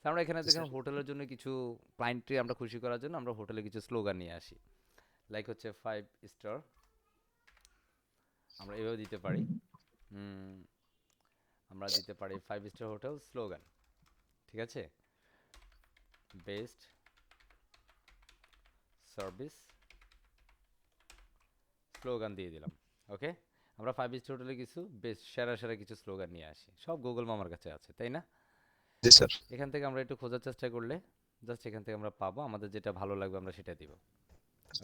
তো আমরা এখানে জি দেখেন স্যার। হোটেলের জন্য কিছু ক্লায়েন্টকে আমরা খুশি করার জন্য আমরা হোটেলে কিছু স্লোগান নিয়ে আসি। লাইক হচ্ছে 5 স্টার, আমরা এভাবে দিতে পারি। উম, আমরা দিতে পারি 5 স্টার হোটেল স্লোগান, ঠিক আছে? বেস্ট সার্ভিস স্লোগান দিয়ে দিলাম। ওকে? আমরা 5 স্টার হোটেলে কিছু বেস্ট সেরা সেরা কিছু স্লোগান নিয়ে আসি। সব গুগল মামার কাছে আছে, তাই না? জি স্যার। এখান থেকে আমরা একটু খোঁজার চেষ্টা করলে জাস্ট এখান থেকে আমরা পাবো, আমাদের যেটা ভালো লাগবে আমরা সেটা দিব।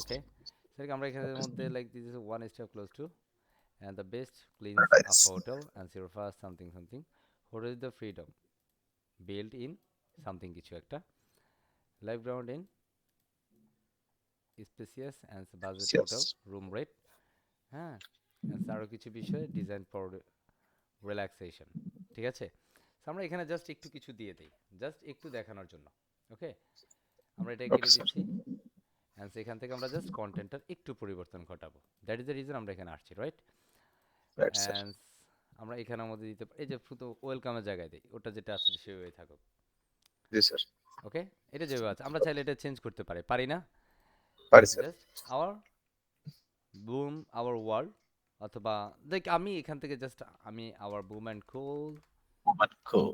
ওকে, সেটাকে আমরা এখানের মধ্যে like this is one step close to and the best cleans up paradise. Hotel and sure first something something hotel is the freedom build in something কিছু একটা life ground in spacious and budget yes. Hotel room rate, হ্যাঁ, আরও কিছু বিষয় design for relaxation, ঠিক আছে? So আমরা এখানে জাস্ট একটু কিছু দিয়ে দিই, জাস্ট একটু দেখানোর জন্য। ওকে, আমরা এটা ওকে কেটে স্যার। দিচ্ছি অ্যান্ড সেখান থেকে আমরা জাস্ট কন্টেন্টটার একটু পরিবর্তন ঘটাবো। দ্যাট ইজ দ্য রিজন আমরা এখানে আসছি, রাইট? Right sir. অ্যান্ড আমরা এখানের মধ্যে দিতে এই যে শুধু ওয়েলকামের জায়গায় দিই, ওটা যেটা আছে সেভাবেই থাকুক। জি স্যার। ওকে, এটা যেভাবে আছে আমরা চাইলে এটা চেঞ্জ করতে পারি, পারি না? পারি sir. Just our boom our world, অথবা দেখ আমি এখান থেকে জাস্ট আমি আওয়ার বুম অ্যান্ড কুল, মানে খুব।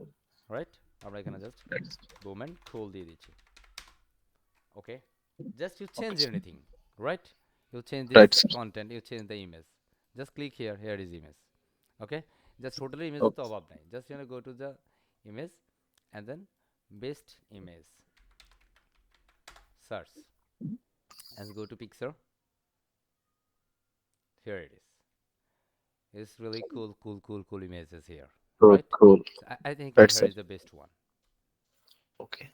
রাইট? আমরা এখানে জাস্ট রাইট। বুম অ্যান্ড কুল দিয়ে দিচ্ছি। Okay, just you okay change sir. anything, right? You change right this sir. content, you change the image, just click here, here is image. Okay, just totally image to above নাই, just you know go to the image and then best image search and go to picture, here it is. It's really cool images here, খুব right? খুব। So I think right here sir. is the best one. Okay.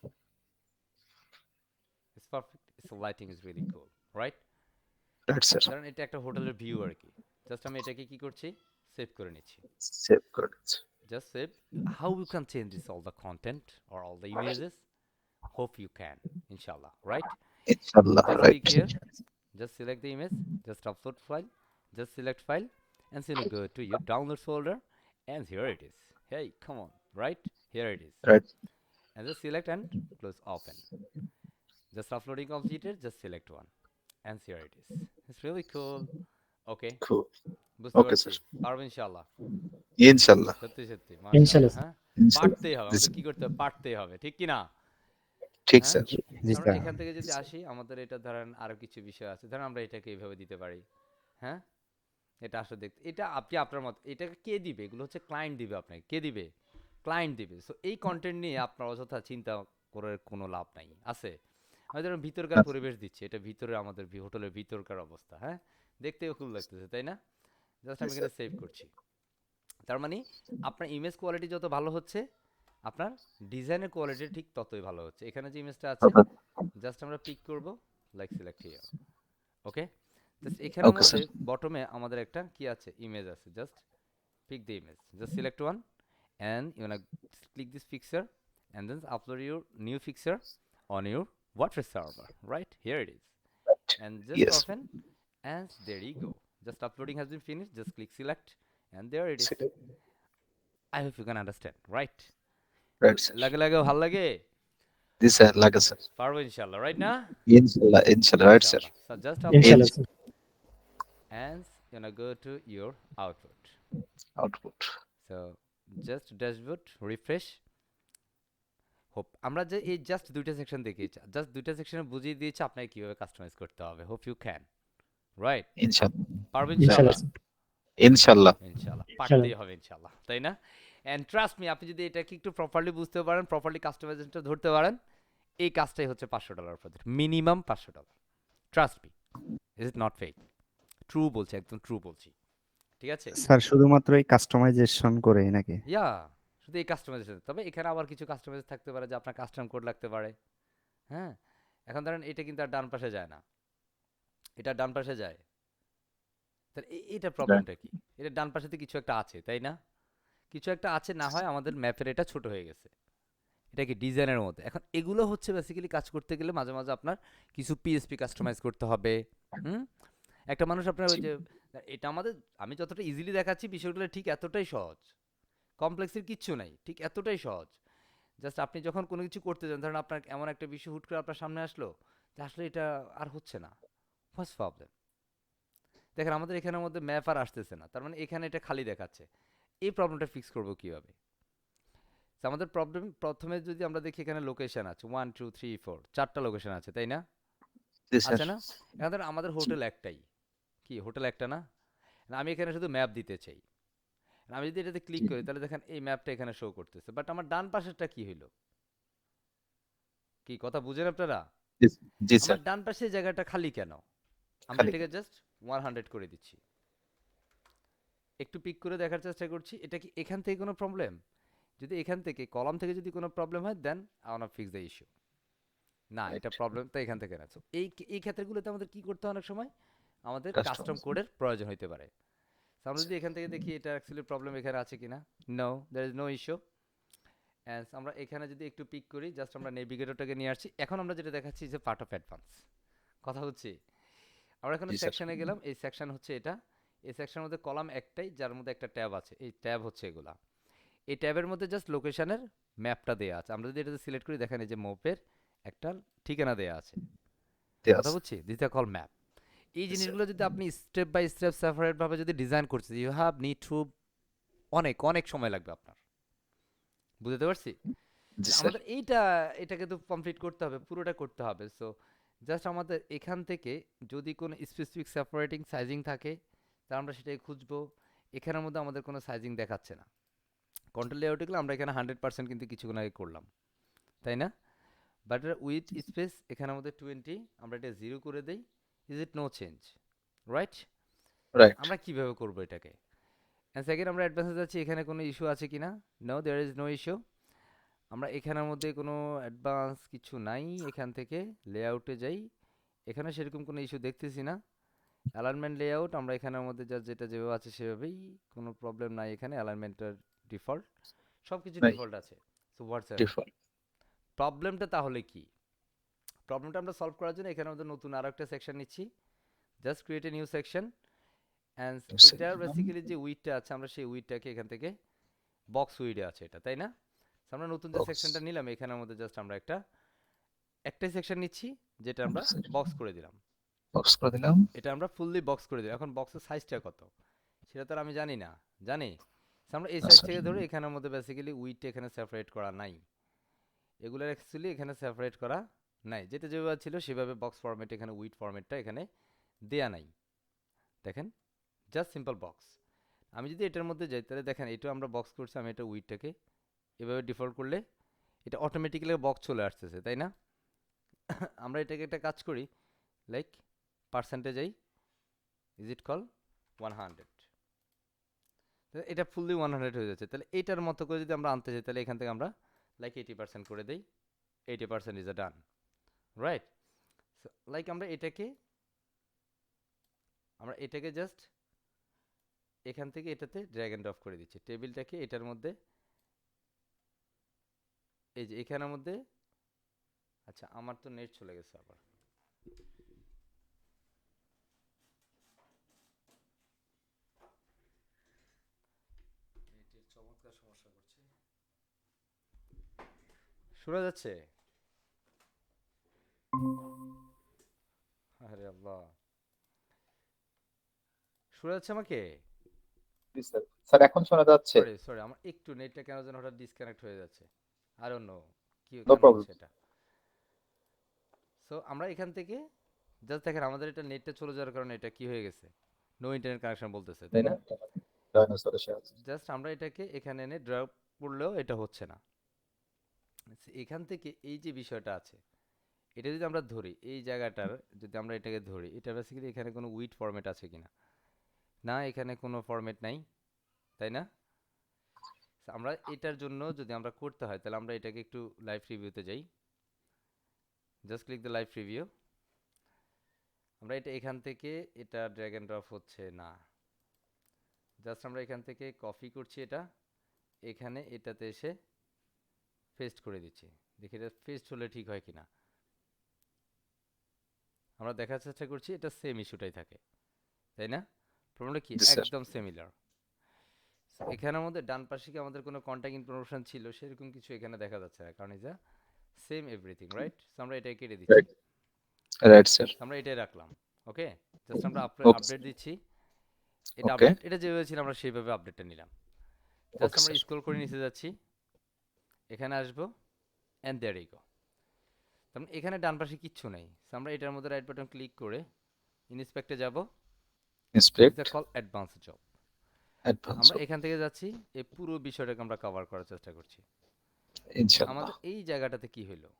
It's perfect, its lighting is really cool, right? Right sir. ধরেন এটা একটা হোটেলের view আর কি, just আমি এটাকে কি করছি, সেভ করে নিচ্ছি। সেভ করে দিচ্ছি। Just save. How you can change this all the content or all the images? Hope you can, inshallah, right? ইনশাআল্লাহ। Just right. click here, just select the image, just upload file, just select file, and then go to your downloads folder, and here it is. Hey, come on, right? Here it is. Right. And just select and close open. Just uploading completed, just select one, and here it is. It's really cool. Okay, খুব। বুঝতে ওকে পারছি, sir. পারবো ইনশাল্লাহ। ইনশাআল্লাহ। সত্যি সত্যি মাশাআল্লাহ, ইনশাল্লাহ স্যার। হ্যাঁ, ইনশাআল্লাহ। পারতেই হবে, জি আমাদের স্যার। কি করতে হবে, পারতেই হবে, ঠিক কি না? ঠিক হ্যাঁ, স্যার। জি আমরা স্যার। এখান থেকে যদি আসি আমাদের এটা ধরেন আরো কিছু বিষয় আছে, ধরেন আমরা এটাকে এইভাবে দিতে পারি। হ্যাঁ, এটা আসলে দেখতে, এটা আপনি আপনার মত, এটাকে কে দিবে, এগুলো হচ্ছে ক্লায়েন্ট দিবে আপনাকে, কে দিবে, ক্লায়েন্ট দিবে। সো এই কন্টেন্ট নিয়ে আপনার অযথা চিন্তা করে কোনো লাভ নাই আছে। আমি ধরেন ভিতরকার আচ্ছা। পরিবেশ দিচ্ছি, এটা ভিতরে আমাদের হোটেলের ভিতরকার অবস্থা, হ্যাঁ, দেখতেও খুব লাগতেছে, তাই না? জাস্ট জি আমি এখানে স্যার। সেভ করছি। তার মানে আপনার ইমেজ কোয়ালিটি যত ভালো হচ্ছে, আপনার ডিজাইনের কোয়ালিটি ঠিক ততই ভালো হচ্ছে। এখানে যে ইমেজটা আছে জাস্ট আমরা পিক করব, like select here. Okay, just এখানের ওকে মধ্যে স্যার। বটমে আমাদের একটা কি আছে, ইমেজ আছে, just pick the image, just select one and you wanna click this picture and then upload your new picture on your WordPress server, right? Here it is, and just yes. open, and there you go, just uploading has been finished, just click select, and there it is. I hope you can understand, right? Right sir. লাগে লাগে ভাল লাগে, জি sir, লাগে sir. পারবো ইনশাল্লাহ, right না? ইনশাআল্লাহ। ইনশাআল্লাহ। Right sir. ইনশাল্লাহ, so just upload ইনশাল্লাহ ইনশ sir. and you wanna go to your output, output. so just dashboard refresh. Hope আমরা যে এই জাস্ট দুইটা সেকশন দেখিয়েছি, জাস্ট দুইটা সেকশনে বুঝিয়ে দিয়েছি আপনাকে কিভাবে কাস্টমাইজ করতে হবে। Hope you can, right? ইনশাআল্লাহ। পারবো ইনশাল্লাহ ইনশাল্লাহ। স্যার। ইনশাআল্লাহ। ইনশাল্লাহ ইনশাল্লাহ। পারতেই হবে ইনশাল্লাহ, তাই না? অ্যান্ড ট্রাস্ট মি, আপনি যদি এটাকে একটু প্রপারলি বুঝতে পারেন, প্রপারলি কাস্টমাইজেশনটা ধরতে পারেন, এই কাজটাই হচ্ছে $500 project, minimum $500। Trust me, is it not fake, true বলছি, একদম ট্রু বলছি, ঠিক আছে? স্যার শুধুমাত্র এই কাস্টমাইজেশন করেই নাকি? ইয়া, শুধু এই কাস্টমাইজেশন, তবে এখানে আবার কিছু কাস্টমাইজ থাকতে পারে যে আপনার কাস্টম কোড লাগতে পারে। হ্যাঁ, এখন ধরেন এটা কিন্তু আর ডান পাশে যায় না, এটা ডান পাশে যায়, তাহলে এটা প্রবলেমটা কি? এটা ডান পাশেতে কিছু একটা আছে, তাই না? কিছু একটা আছে, না হয় আমাদের ম্যাপের এটা ছোট হয়ে গেছে, এটা কি ডিজাইনের মধ্যে। এখন এগুলো হচ্ছে বেসিক্যালি কাজ করতে গেলে মাঝে মাঝে আপনার কিছু পিএসপি কাস্টমাইজ করতে হবে। হুম একটা মানুষ আপনার ওই জি, যে এটা আমাদের, আমি যতটা ইজিলি দেখাচ্ছি বিষয়গুলো ঠিক এতটাই সহজ, কমপ্লেক্সের কিচ্ছু নাই, ঠিক এতটাই সহজ। জাস্ট আপনি যখন কোনো কিছু করতে যান, ধরেন আপনার এমন একটা বিষয় হুট করে আপনার সামনে আসলো যে আসলে এটা আর হচ্ছে না, ফার্স্ট প্রবলেম। দেখেন আমাদের এখানের মধ্যে ম্যাপ আর আসতেছে না, তার মানে এখানে এটা খালি দেখাচ্ছে। এই প্রবলেমটা ফিক্স করবো কিভাবে? তো আমাদের প্রবলেম প্রথমে যদি আমরা দেখি, এখানে লোকেশন আছে 1 2 3 4, চারটা লোকেশন আছে তাই না? জি স্যার। আছে না? এখন ধরেন আমাদের জি, হোটেল একটাই, কি হোটেল একটা না? না, আমি এখানে শুধু ম্যাপ দিতে চাই। আমি যদি এটাতে ক্লিক জি, করি তাহলে দেখেন এই ম্যাপটা এখানে শো করতেছে, বাট আমার ডান পাশেরটা কি হইলো? কি কথা বুঝেন আপনারা? জি, জি আমার স্যার। ডান পাশের জায়গাটা খালি কেন? আমরা খালি এটাকে জাস্ট 100 করে দিচ্ছি। একটু পিক করে দেখার চেষ্টা করছি, এটা কি এখান থেকে কোনো প্রবলেম? যদি এখান থেকে কলাম থেকে যদি কোনো প্রবলেম হয়, then I want fix the issue. না, এটা রাইট। প্রবলেম তো এখান থেকে না। So, এই ক্ষেত্রগুলোতে আমাদের কি করতে হয়? অনেক সময় আমাদের কাস্টম কাস্টমাইজ। কোডের প্রয়োজন হতে পারে। So, আমরা যদি এখান থেকে দেখি এটা অ্যাকচুয়ালি প্রবলেম এখানে আছে কিনা, no, there is no issue. And আমরা এখানে যদি একটু পিক করি, জাস্ট আমরা নেভিগেটরটাকে নিয়ে আসছি। এখন আমরা যেটা দেখাচ্ছি যে পার্ট অফ অ্যাডভান্স কথা হচ্ছে, আমরা এখন জি স্যার। সেকশনে গেলাম। এই সেকশন হচ্ছে এটা। এই সেকশনের মধ্যে কলাম একটাই, যার মধ্যে একটা ট্যাব আছে। এই ট্যাব হচ্ছে এগুলা। এই ট্যাবের মধ্যে জাস্ট লোকেশনের ম্যাপটা দেওয়া আছে। আমরা যদি এটাতে সিলেক্ট করি, দেখেন এই যে ম্যাপের একটা ঠিকানা দেওয়া আছে। জি কথা আছে। বুঝছি, দিস কল ম্যাপ। এই জি স্যার। জিনিসগুলো যদি আপনি স্টেপ বাই স্টেপ সেপারেট ভাবে যদি ডিজাইন করছেন, ইউ হ্যাভ নিড টু, অনেক অনেক সময় লাগবে আপনার। বুঝতে পারছি? জি স্যার। আমাদের এটাকে তো কমপ্লিট করতে হবে, পুরোটা করতে হবে। সো জাস্ট আমাদের এখান থেকে যদি কোনো স্পেসিফিক সেপারেটিং সাইজিং থাকে, তা আমরা সেটাই খুঁজবো। এখানের মধ্যে আমাদের কোনো সাইজিং দেখাচ্ছে না। কন্ট্রোল লেআউটে গেলে আমরা এখানে 100% কিন্তু কিছুক্ষণ আগে করলাম, তাই না? বাট উইথ স্পেস এখানের মধ্যে 20, আমরা এটা 0 করে দেই। Is it no change? Right? Right. আমরা কিভাবে করবো এটাকে? অ্যান্ড সেকেন্ড, আমরা অ্যাডভান্সে যাচ্ছি, এখানে কোনো ইস্যু আছে কিনা। No, there is no issue. আমরা এখানের মধ্যে কোনো অ্যাডভান্স কিছু নাই। এখান থেকে লেআউটে যাই, এখানে সেরকম কোনো ইস্যু দেখতেছি না। অ্যালাইনমেন্ট লেআউট, আমরা এখানের মধ্যে যা যেটা যেভাবে আছে সেভাবেই, কোনো প্রবলেম নাই। এখানে অ্যালাইনমেন্টের ডিফল্ট, সব কিছু নাই। ডিফল্ট আছে। So WhatsApp default. প্রবলেমটা তাহলে কি? প্রবলেমটা আমরা সলভ করার জন্য এখানে আমাদের নতুন আরো একটা সেকশন নিচ্ছি। Just create a new section. And এটার বেসিক্যালি যে উইডটা আছে, আমরা সেই উইডটাকে এখান থেকে বক্স উইডে আছে এটা, তাই না? So, আমরা নতুন যে বক্স। সেকশনটা নিলাম, এখানের মধ্যে জাস্ট আমরা একটাই সেকশন নিচ্ছি, যেটা আমরা বক্স করে দিলাম। বক্স করে দিলাম। এটা আমরা ফুললি বক্স করে দিলাম। এখন বক্সের সাইজটা কত সেটা তো আর আমি জানি না, জানি? So, আমরা এই না সাইজ স্যার। থেকে ধরে এখানের মধ্যে বেসিক্যালি উইডটা এখানে সেপারেট করা নাই, এগুলো অ্যাকচুয়ালি এখানে সেপারেট করা নাই। যেটা যেভাবে ছিল সেভাবে বক্স ফরম্যাট, এখানে উইড ফরম্যাটটা এখানে দেয়া নাই। দেখেন, জাস্ট সিম্পল বক্স। আমি যদি এটার মধ্যে যাই, তাহলে দেখেন এটাও আমরা বক্স করছি। আমি এটা উইডটাকে এভাবে ডিফল্ট করলে এটা অটোমেটিক্যালি বক্স চলে আসতেছে, তাই না? আমরা এটাকে একটা কাজ করি, লাইক পার্সেন্টেজ এই, ইজ ইট কল 100, এটা ফুললি 100 হয়ে যাচ্ছে। তাহলে এটার মতো করে যদি আমরা আনতে চাই, তাহলে এখান থেকে আমরা লাইক 80% করে দেই। 80% is a done, right? Like আমরা এটাকে জাস্ট এখান থেকে এটাতে ড্র্যাগ অ্যান্ড ড্রপ করে দিচ্ছি, টেবিলটাকে এটার মধ্যে, এই যে এখানের মধ্যে। আচ্ছা, আমার তো নেট চলে গেছে আবার। নেটের চমৎকার সমস্যা করছে, শোনা যাচ্ছে? আরে আল্লাহ, শোনা যাচ্ছে আমাকে? জি স্যার। স্যার এখন শোনা যাচ্ছে। সরি সরি, আমার একটু নেটটা কেন যেন হঠাৎ ডিসকানেক্ট হয়ে যাচ্ছে। আই ডোন্ট নো কি নো কেন প্রবলেম। হচ্ছে এটা। সো আমরা এখান থেকে জাস্ট দেখেন, আমাদের এটা নেটটা চলে যাওয়ার কারণে এটা কি হয়ে গেছে, নো ইন্টারনেট কানেকশন বলতেছে, তাই না? ডাইনোসর এসে আছে। জাস্ট আমরা এটাকে এখানে এনে ড্রপ করলেও এটা হচ্ছে না। এখান থেকে এই যে বিষয়টা আছে, এটা যদি আমরা ধরি, এই জায়গাটার যদি আমরা এটাকে ধরি, এটা বেসিক্যালি এখানে কোনো উইড ফরম্যাট আছে কিনা, না এখানে কোনো ফরম্যাট নাই, তাই না? So, আমরা এটার জন্য যদি আমরা করতে হয়, তাহলে আমরা এটাকে একটু লাইভ রিভিউতে যাই। Just click the live review. আমরা এটা এখান থেকে এটা ড্র্যাগ অ্যান্ড ড্রপ হচ্ছে না। জাস্ট আমরা এখান থেকে কপি করছি এটা, এখানে এটাতে এসে পেস্ট করে দিচ্ছি, দেখি এটা পেস্ট হলে ঠিক হয় কিনা। আমরা দেখার চেষ্টা করছি এটা সেম ইস্যুটাই থাকে, তাই না? প্রবলেমটা কি জি স্যার। একদম সিমিলার। এখানের মধ্যে ডান পাশে কি আমাদের কোনো কন্ট্যাক্ট ইনফরমেশন ছিল সেরকম কিছু এখানে দেখা যাচ্ছে না, কারণ ইজ সেম এভরিথিং, রাইট? আমরা এটাই কেটে দিচ্ছি, রাইট, রাইট স্যার। আমরা এটাই রাখলাম। ওকে, জাস্ট আমরা ওকে আপডেট স্যার। দিচ্ছি, এটা ওকে, আপডেট, এটা যেভাবে ছিল আমরা সেইভাবে আপডেটটা নিলাম। জাস্ট ওকে আমরা স্যার। স্ক্রল করে নিচে যাচ্ছি, এখানে আসবো, অ্যান্ড দেয়ার ইউ গো। তার মানে এখানে ডান পাশে কিচ্ছু নেই। So আমরা এটার মধ্যে রাইট বাটন ক্লিক করে ইন্সপেক্টে যাব, is the inspect call advance job. Advance আমরা এখান থেকে যাচ্ছি, এই পুরো বিষয়টাকে আমরা কভার করার চেষ্টা করছি। ইনশাআল্লাহ। আমাদের এই জায়গাটাতে কি হইলো,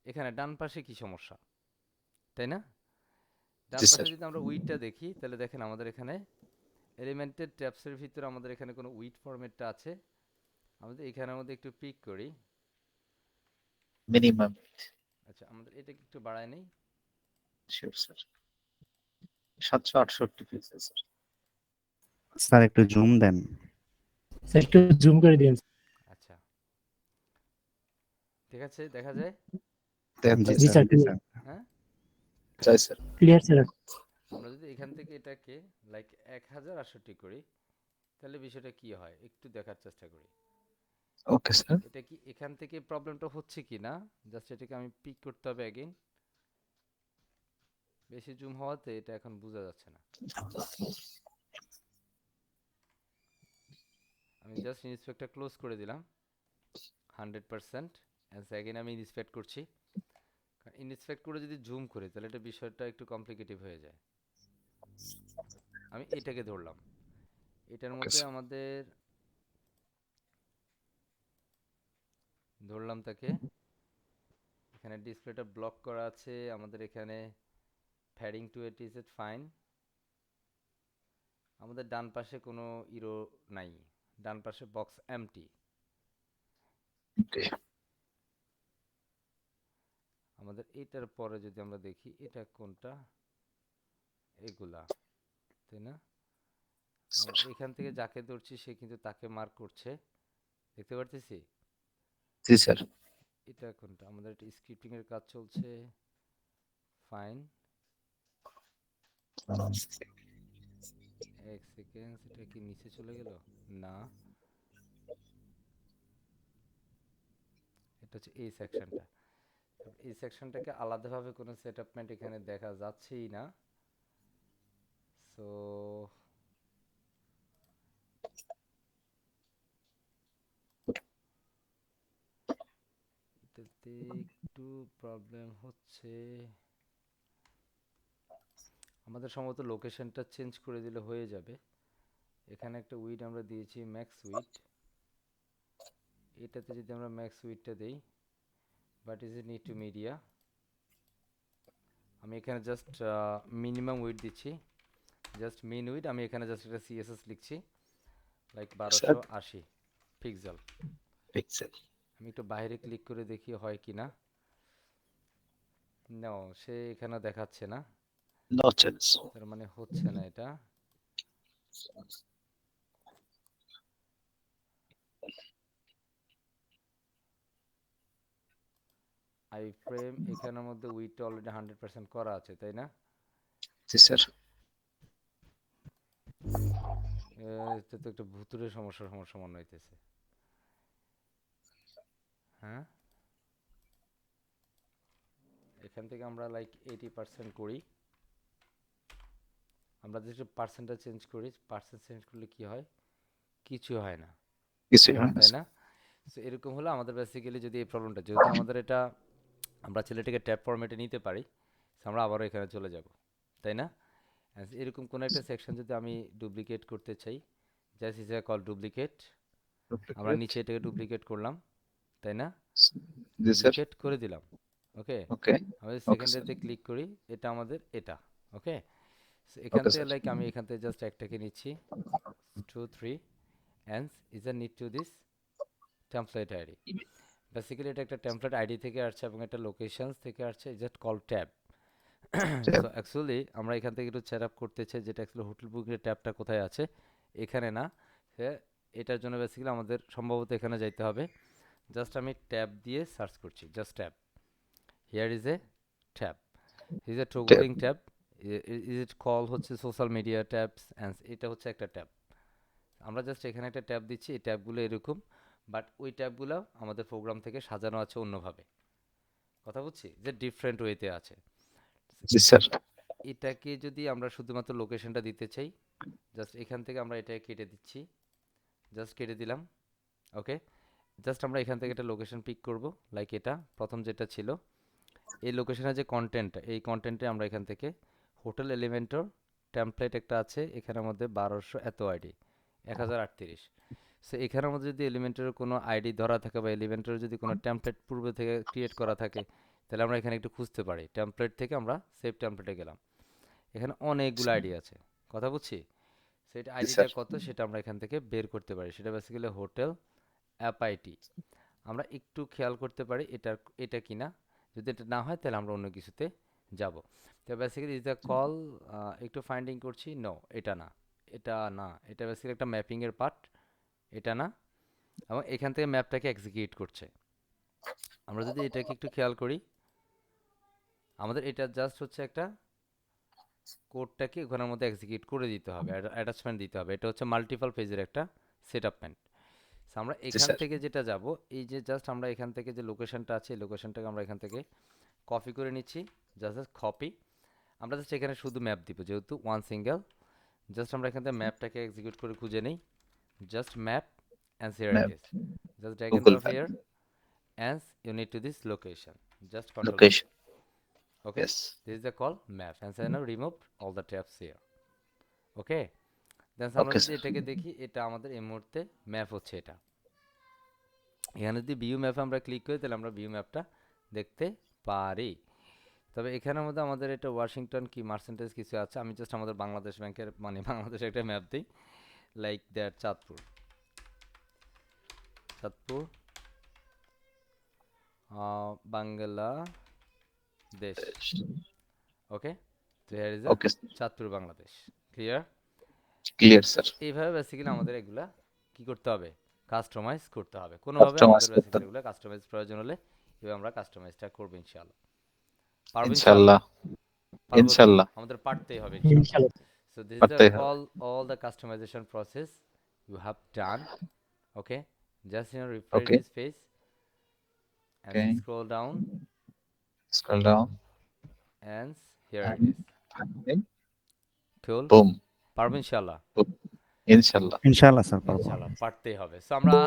এখানে ডান পাশে কি সমস্যা, তাই না? ডান জি পাশে স্যার। যদি আমরা উইডটা দেখি তাহলে দেখেন আমাদের এখানে এলিমেন্টেড ট্যাবসের ভিতরে আমাদের এখানে কোনো উইড ফরম্যাটটা আছে। আমাদের এখানের মধ্যে একটু পিক করি। মিনিমাম। আচ্ছা, আমাদের এটাকে একটু বাড়ায় নেই। Sure sir. 768 pixel sir. Sir একটু জুম দেন। স্যার একটু জুম করে দিন। আচ্ছা, ঠিক আছে, দেখা যায়। দেন জি দেন জি স্যার। স্যার, জি স্যার। হ্যাঁ, চাই স্যার। Clear sir. আমরা যদি এখান থেকে এটাকে লাইক 1068 করি তাহলে বিষয়টা কি হয় একটু দেখার চেষ্টা করি। Okay sir. এটা কি এখান থেকে প্রবলেমটা হচ্ছে কি না, জাস্ট এটাকে আমি পিক করতে হবে অ্যাগেন। বেশি জুম হওয়াতে এটা এখন বোঝা যাচ্ছে না। আমি জাস্ট ইন্সপেক্টটা ক্লোজ করে দিলাম 100%, অ্যাগেন আমি ইন্সপেক্ট করছি। ইন্সপেক্ট করে যদি জুম করি তাহলে এটা বিষয়টা একটু কমপ্লিকেটিভ হয়ে যায়। আমি এটাকে ধরলাম, এটার ওকে মধ্যে স্যার। আমাদের ধরলাম তাকে, এখানে ডিসপ্লেটা ব্লক করা আছে, আমাদের এখানে padding to it is it fine. আমাদের ডান পাশে কোনো ইরো নাই, ডান পাশে বক্স এমটি। ওকে আমাদের এটার পরে যদি আমরা দেখি এটা কোনটা, এগুলা, তাই না? আমরা স্যার। এখান থেকে যাকে ধরছি সে কিন্তু তাকে মার্ক করছে, দেখতে পারতেছি। জি স্যার। এটা কোনটা, আমাদের এটা স্ক্রিপ্টিং এর কাজ চলছে, ফাইন। এক সেকেন্ড, এটা কি নিচে চলে গেল? না, এটা হচ্ছে এই সেকশনটা। এই সেকশনটাকে আলাদাভাবে কোনো সেটআপমেন্ট এখানে দেখা যাচ্ছেই না। সো এটাতে একটু প্রবলেম হচ্ছে। আমাদের সম্ভবত লোকেশনটা চেঞ্জ করে দিলে হয়ে যাবে। এখানে একটা উইড আমরা দিয়েছি ম্যাক্স উইড, এটাতে যদি আমরা ম্যাক্স উইডটা দেই, but is it need to media, আমি এখানে জাস্ট মিনিমাম উইড দিচ্ছি, জাস্ট মিন উইড। আমি এখানে জাস্ট একটা সিএসএস লিখছি লাইক স্যার। 1280 পিক্সেল। পিক্সেল। আমি একটু বাইরে ক্লিক করে দেখি হয় কি না। নো, সে এখানে দেখাচ্ছে না, নো চেঞ্জ। তার মানে হচ্ছে না এটা। আই ফ্রেম এখানের মধ্যে উইডটা অলরেডি 100% করা আছে, তাই না? জি স্যার। এটা তো একটা ভুতুরে সমস্যার সমস্যা মনে হইতেছে। হ্যাঁ, এখান থেকে আমরা লাইক 80% করি, আমরা যদি পার্সেন্টটা চেঞ্জ করি, পার্সেন্ট চেঞ্জ করলে কি হয়? কিছু হয় না, কিছুই হয় না তাই স্যার। না? সো এরকম হলো আমাদের বেসিক্যালি যদি এই প্রবলেমটা, যেহেতু আমাদের এটা আমরা ছেলেটাকে ট্যাব ফরম্যাটে নিতে পারি, so আমরা আবারও এখানে চলে যাব, তাই না? এরকম কোনো একটা সেকশন যদি আমি ডুপ্লিকেট করতে চাই, জাস্ট ইজ কল ডুপ্লিকেট, আমরা ডুপ্লিকেট। নিচে এটাকে ডুপ্লিকেট করলাম, তাই না? জি স্যার। ডুপ্লিকেট করে দিলাম, ওকে। ওকে। আমি ওকে স্যার। সেকেন্ডারিতে ক্লিক করি, এটা আমাদের এটা, ওকে। এখান ওকে থেকে স্যার। লাইক আমি এখান থেকে জাস্ট একটাকে নিচ্ছি, 2 3 and is a need to this template ID. Basically এটা একটা টেমপ্লেট আইডি থেকে আসছে এবং এটা লোকেশনস থেকে আসছে, just call tab. So actually আমরা এখান থেকে একটু সেট আপ করতে চাই, যেটা অ্যাকচুয়ালি হোটেল বুকিংয়ের ট্যাবটা কোথায় আছে, এখানে না, এটার জন্য বেসিক্যালি আমাদের সম্ভবত এখানে যাইতে হবে। জাস্ট আমি ট্যাব দিয়ে সার্চ করছি, just tab, here is a tab, is a toggling tab, is it call হচ্ছে সোশ্যাল মিডিয়া ট্যাবস অ্যান্ড এটা হচ্ছে একটা ট্যাব। আমরা জাস্ট এখানে একটা ট্যাব দিচ্ছি, এই ট্যাবগুলো এরকম, বাট ওই ট্যাবগুলো আমাদের প্রোগ্রাম থেকে সাজানো আছে অন্যভাবে। কথা বুঝছি যে ডিফারেন্ট ওয়েতে আছে। জি স্যার। এটাকে যদি আমরা শুধুমাত্র লোকেশনটা দিতে চাই, জাস্ট এখান থেকে আমরা এটাকে কেটে দিচ্ছি, জাস্ট কেটে দিলাম। ওকে, জাস্ট আমরা এখান থেকে একটা লোকেশন পিক করব, লাইক এটা প্রথম যেটা ছিল, এই লোকেশনের যে কন্টেন্ট, এই কন্টেন্টে আমরা এখান থেকে হোটেল এলিমেন্টর টেমপ্লেট একটা আছে এখানের মধ্যে 1200 এত আইডি 1038। সো এখানের মধ্যে যদি এলিমেন্টের কোনো আইডি ধরা থাকে বা এলিমেন্টের যদি কোনো টেমপ্লেট পূর্বে থেকে ক্রিয়েট করা থাকে, তাহলে আমরা এখানে একটু খুঁজতে পারি। টেমপ্লেট থেকে আমরা সেভ টেমপ্লেটে গেলাম, এখানে অনেকগুলো আইডি আছে, কথা বুঝছি। সেটা জি আইডিটা স্যার। কত সেটা আমরা এখান থেকে বের করতে পারি, সেটা বেসিক্যালি হোটেল অ্যাপ আইটি। আমরা একটু খেয়াল করতে পারি এটা কিনা, যদি এটা না হয় তাহলে আমরা অন্য কিছুতে যাব। তো বেসিক্যালি ইজ দ্য কল, একটু ফাইন্ডিং করছি, নো এটা না, এটা না, এটা বেসিক্যালি একটা ম্যাপিংয়ের পার্ট, এটা না, এবং এখান থেকে ম্যাপটাকে এক্সিকিউট করছে। আমরা যদি এটাকে একটু খেয়াল করি, আমাদের এটা জাস্ট হচ্ছে একটা কোডটাকে ওখানের মধ্যে এক্সিকিউট করে দিতে হবে, অ্যাটাচমেন্ট দিতে হবে, এটা হচ্ছে মাল্টিপল পেজের একটা সেটআপমেন্ট। আমরা জি এখান স্যার। থেকে যেটা যাব, এই যে জাস্ট আমরা এখান থেকে যে লোকেশনটা আছে এই লোকেশনটাকে আমরা এখান থেকে কপি করে নিচ্ছি, জাস্ট কপি। আমরা জাস্ট এখানে শুধু ম্যাপ দিব যেহেতু ওয়ান সিঙ্গেল, জাস্ট আমরা এখান থেকে ম্যাপটাকে এক্সিকিউট করে খুঁজে নেই, just map and here it map, is, just drag and Google drop map, here and you need to this location, just control V. Location. Okay, yes. This is the call map and now remove all the tabs here. Okay, then আমরা okay যদি sir. এটাকে দেখি, এটা আমাদের এই মুহূর্তে map হচ্ছে এটা। এখানে যদি ভিউ ম্যাপে আমরা ক্লিক করি তাহলে আমরা ভিউ ম্যাপটা দেখতে পারি। তবে এখানের মধ্যে আমাদের এটা ওয়াশিংটন কি মার্সেন্টেজ কিছু আছে, আমি জাস্ট আমাদের বাংলাদেশ ব্যাংকের মানে বাংলাদেশের একটা ম্যাপ দিই, লাইক দ্যাট চাঁদপুর, চাঁদপুর বাংলাদেশ। ওকে, তো here is okay, Chandpur Bangladesh, clear. Clear sir. এইভাবে বেসিক্যালি আমাদের এগুলা কি করতে হবে, কাস্টমাইজ করতে হবে কোনোভাবে, কাস্টমাইজ আমাদের করতে বেসিক্যালি হবে। এগুলো কাস্টমাইজ প্রয়োজন হলে এভাবে আমরা কাস্টমাইজটা করবো ইনশাআল্লাহ। পারবো ইনশাআল্লাহ, ইনশাল্লাহ। পারবো তো, ইনশাল্লাহ। আমাদের পারতেই হবে ইনশাআল্লাহ। ইনশাল্লাহ। So this is the পারতেই হবে। all the customization process you have done. Okay, just refresh okay. this page and okay. scroll down scroll down. and here it is. Cool, broom. পারবো ইনশাআল্লাহ, ইনশাল্লাহ। ইনশাআল্লাহ স্যার পারবো। ইনশাআল্লাহ পারতেই হবে। সো আমরা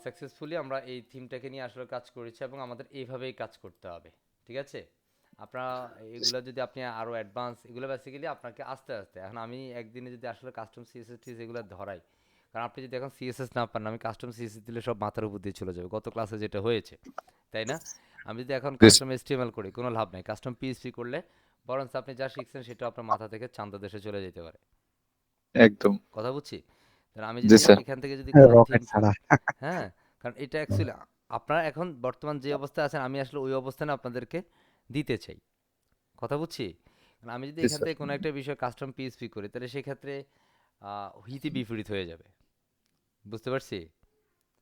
successfully আমরা এই থিমটাকে নিয়ে আসলে কাজ করেছি এবং আমাদের এইভাবেই কাজ করতে হবে, ঠিক আছে। আপনারা এগুলো যদি আপনি আরো অ্যাডভান্স, এগুলো বেসিক্যালি আপনাকে আস্তে আস্তে, এখন আমি একদিনে যদি আসলে কাস্টম সিএসএস এগুলো ধরাই, কারণ আপনি যদি এখন সিএসএস না পান, আমি কাস্টম সিএসএস দিলে সব মাথার উপর দিয়ে চলে যাবে, গত ক্লাসে যেটা হয়েছে, তাই না। আমি যদি এখন কাস্টম এসটিএমএল করি কোনো লাভ নাই, কাস্টম পিএইচপি করলে বরঞ্চ আপনি যা শিখছেন সেটা আপনার মাথা থেকে চান্দা দেশে চলে যেতে পারে, একদম। কথা বুঝছি। তাহলে আমি জি যদি স্যার। এখান থেকে যদি কোনো রকেট থিম, ছাড়া। হ্যাঁ, কারণ এটা অ্যাকচুয়ালি আপনারা এখন বর্তমান যে অবস্থায় আছেন আমি আসলে ওই অবস্থানে আপনাদেরকে দিতে চাই, কথা বুঝছি। কারণ আমি যদি জি এখান স্যার। থেকে কোনো একটা বিষয় কাস্টম পিএইচপি করি তাহলে সেক্ষেত্রে হিতে বিপরীত হয়ে যাবে, বুঝতে পারছি।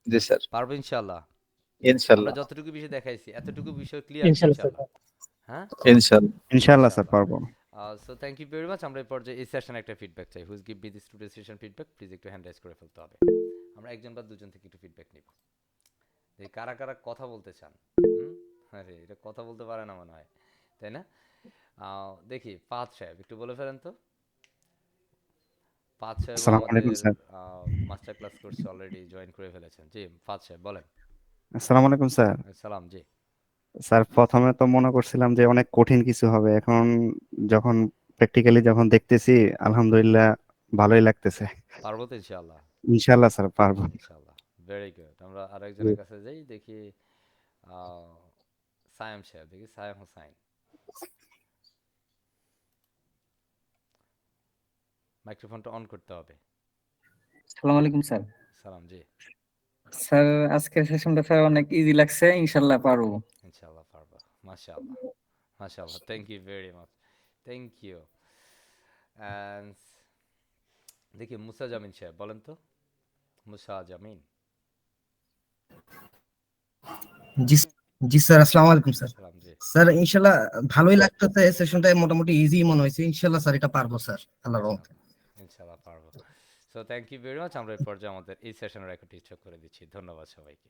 জি স্যার। পারবো ইনশাআল্লাহ, আমরা ইনশাল্লাহ। যতটুকু বিষয় দেখাইছি এতটুকু বিষয় ক্লিয়ার তো ইনশাল্লাহ স্যার। ইনশাআল্লাহ। হ্যাঁ, ইনশাল্লাহ। ইনশাআল্লাহ স্যার ইনশাআল্লাহ। পারবো। So thank you very much. আমরা এই পর্যায়ে এই সেশনে একটা ফিডব্যাক চাই, who's give me this today session feedback, please একটু হ্যান্ড রাইজ করে ফেলতে হবে। আমরা একজন বা দুজন থেকে একটু ফিডব্যাক নিব, এই কারা কারা কথা বলতে চান। হুম, আরে এটা কথা বলতে পারে না মনে হয়, তাই না। দেখি ফাহাদ সাহেব একটু বলে ফেলেন তো। ফাহাদ সাহেবও আসসালামু আমাদের আলাইকুম স্যার। মাস্টার ক্লাস কোর্সে অলরেডি জয়েন করে ফেলেছেন। জি ফাহাদ সাহেব বলেন। আসসালামু আলাইকুম স্যার। সালাম জি। স্যার প্রথমে তো মনে করছিলাম যে অনেক কঠিন কিছু হবে, এখন যখন প্র্যাকটিক্যালি যখন দেখতেছি আলহামদুলিল্লাহ ভালোই লাগতেছে। পারবো তো ইনশাআল্লাহ। ইনশাআল্লাহ স্যার পারবো। ইনশাআল্লাহ, ভেরি গুড। আমরা জি। আরেকজনের কাছে যাই, দেখি সায়াম সাহেব, দেখি সায়াম হোসাইন, মাইক্রোফোনটা অন করতে হবে। আসসালামু আলাইকুম স্যার। সালাম জি। স্যার আজকের সেশনটা স্যার অনেক ইজি লাগছে, ইনশাল্লাহ পারবো। ইনশাআল্লাহ পারবো, মাশাআল্লাহ, মাশাআল্লাহ, thank you very much, thank you. And দেখি মুসা জামিন সাহেব বলেন তো, মুসা জামিন। জি জি স্যার, আসসালামু আলাইকুম স্যার। সালাম জি। স্যার ইনশাল্লাহ ভালোই লাগতেছে, সেশনটা মোটামুটি ইজি মনে হয়েছে। ইনশাল্লাহ স্যার এটা পারবো স্যার, আল্লাহর রহমতে। ইনশাআল্লাহ পারবো। So thank you very much. আমরা এই পর্যায়ে আমাদের এই সেশনের রেকর্ড স্টপ করে দিচ্ছি। ধন্যবাদ সবাইকে।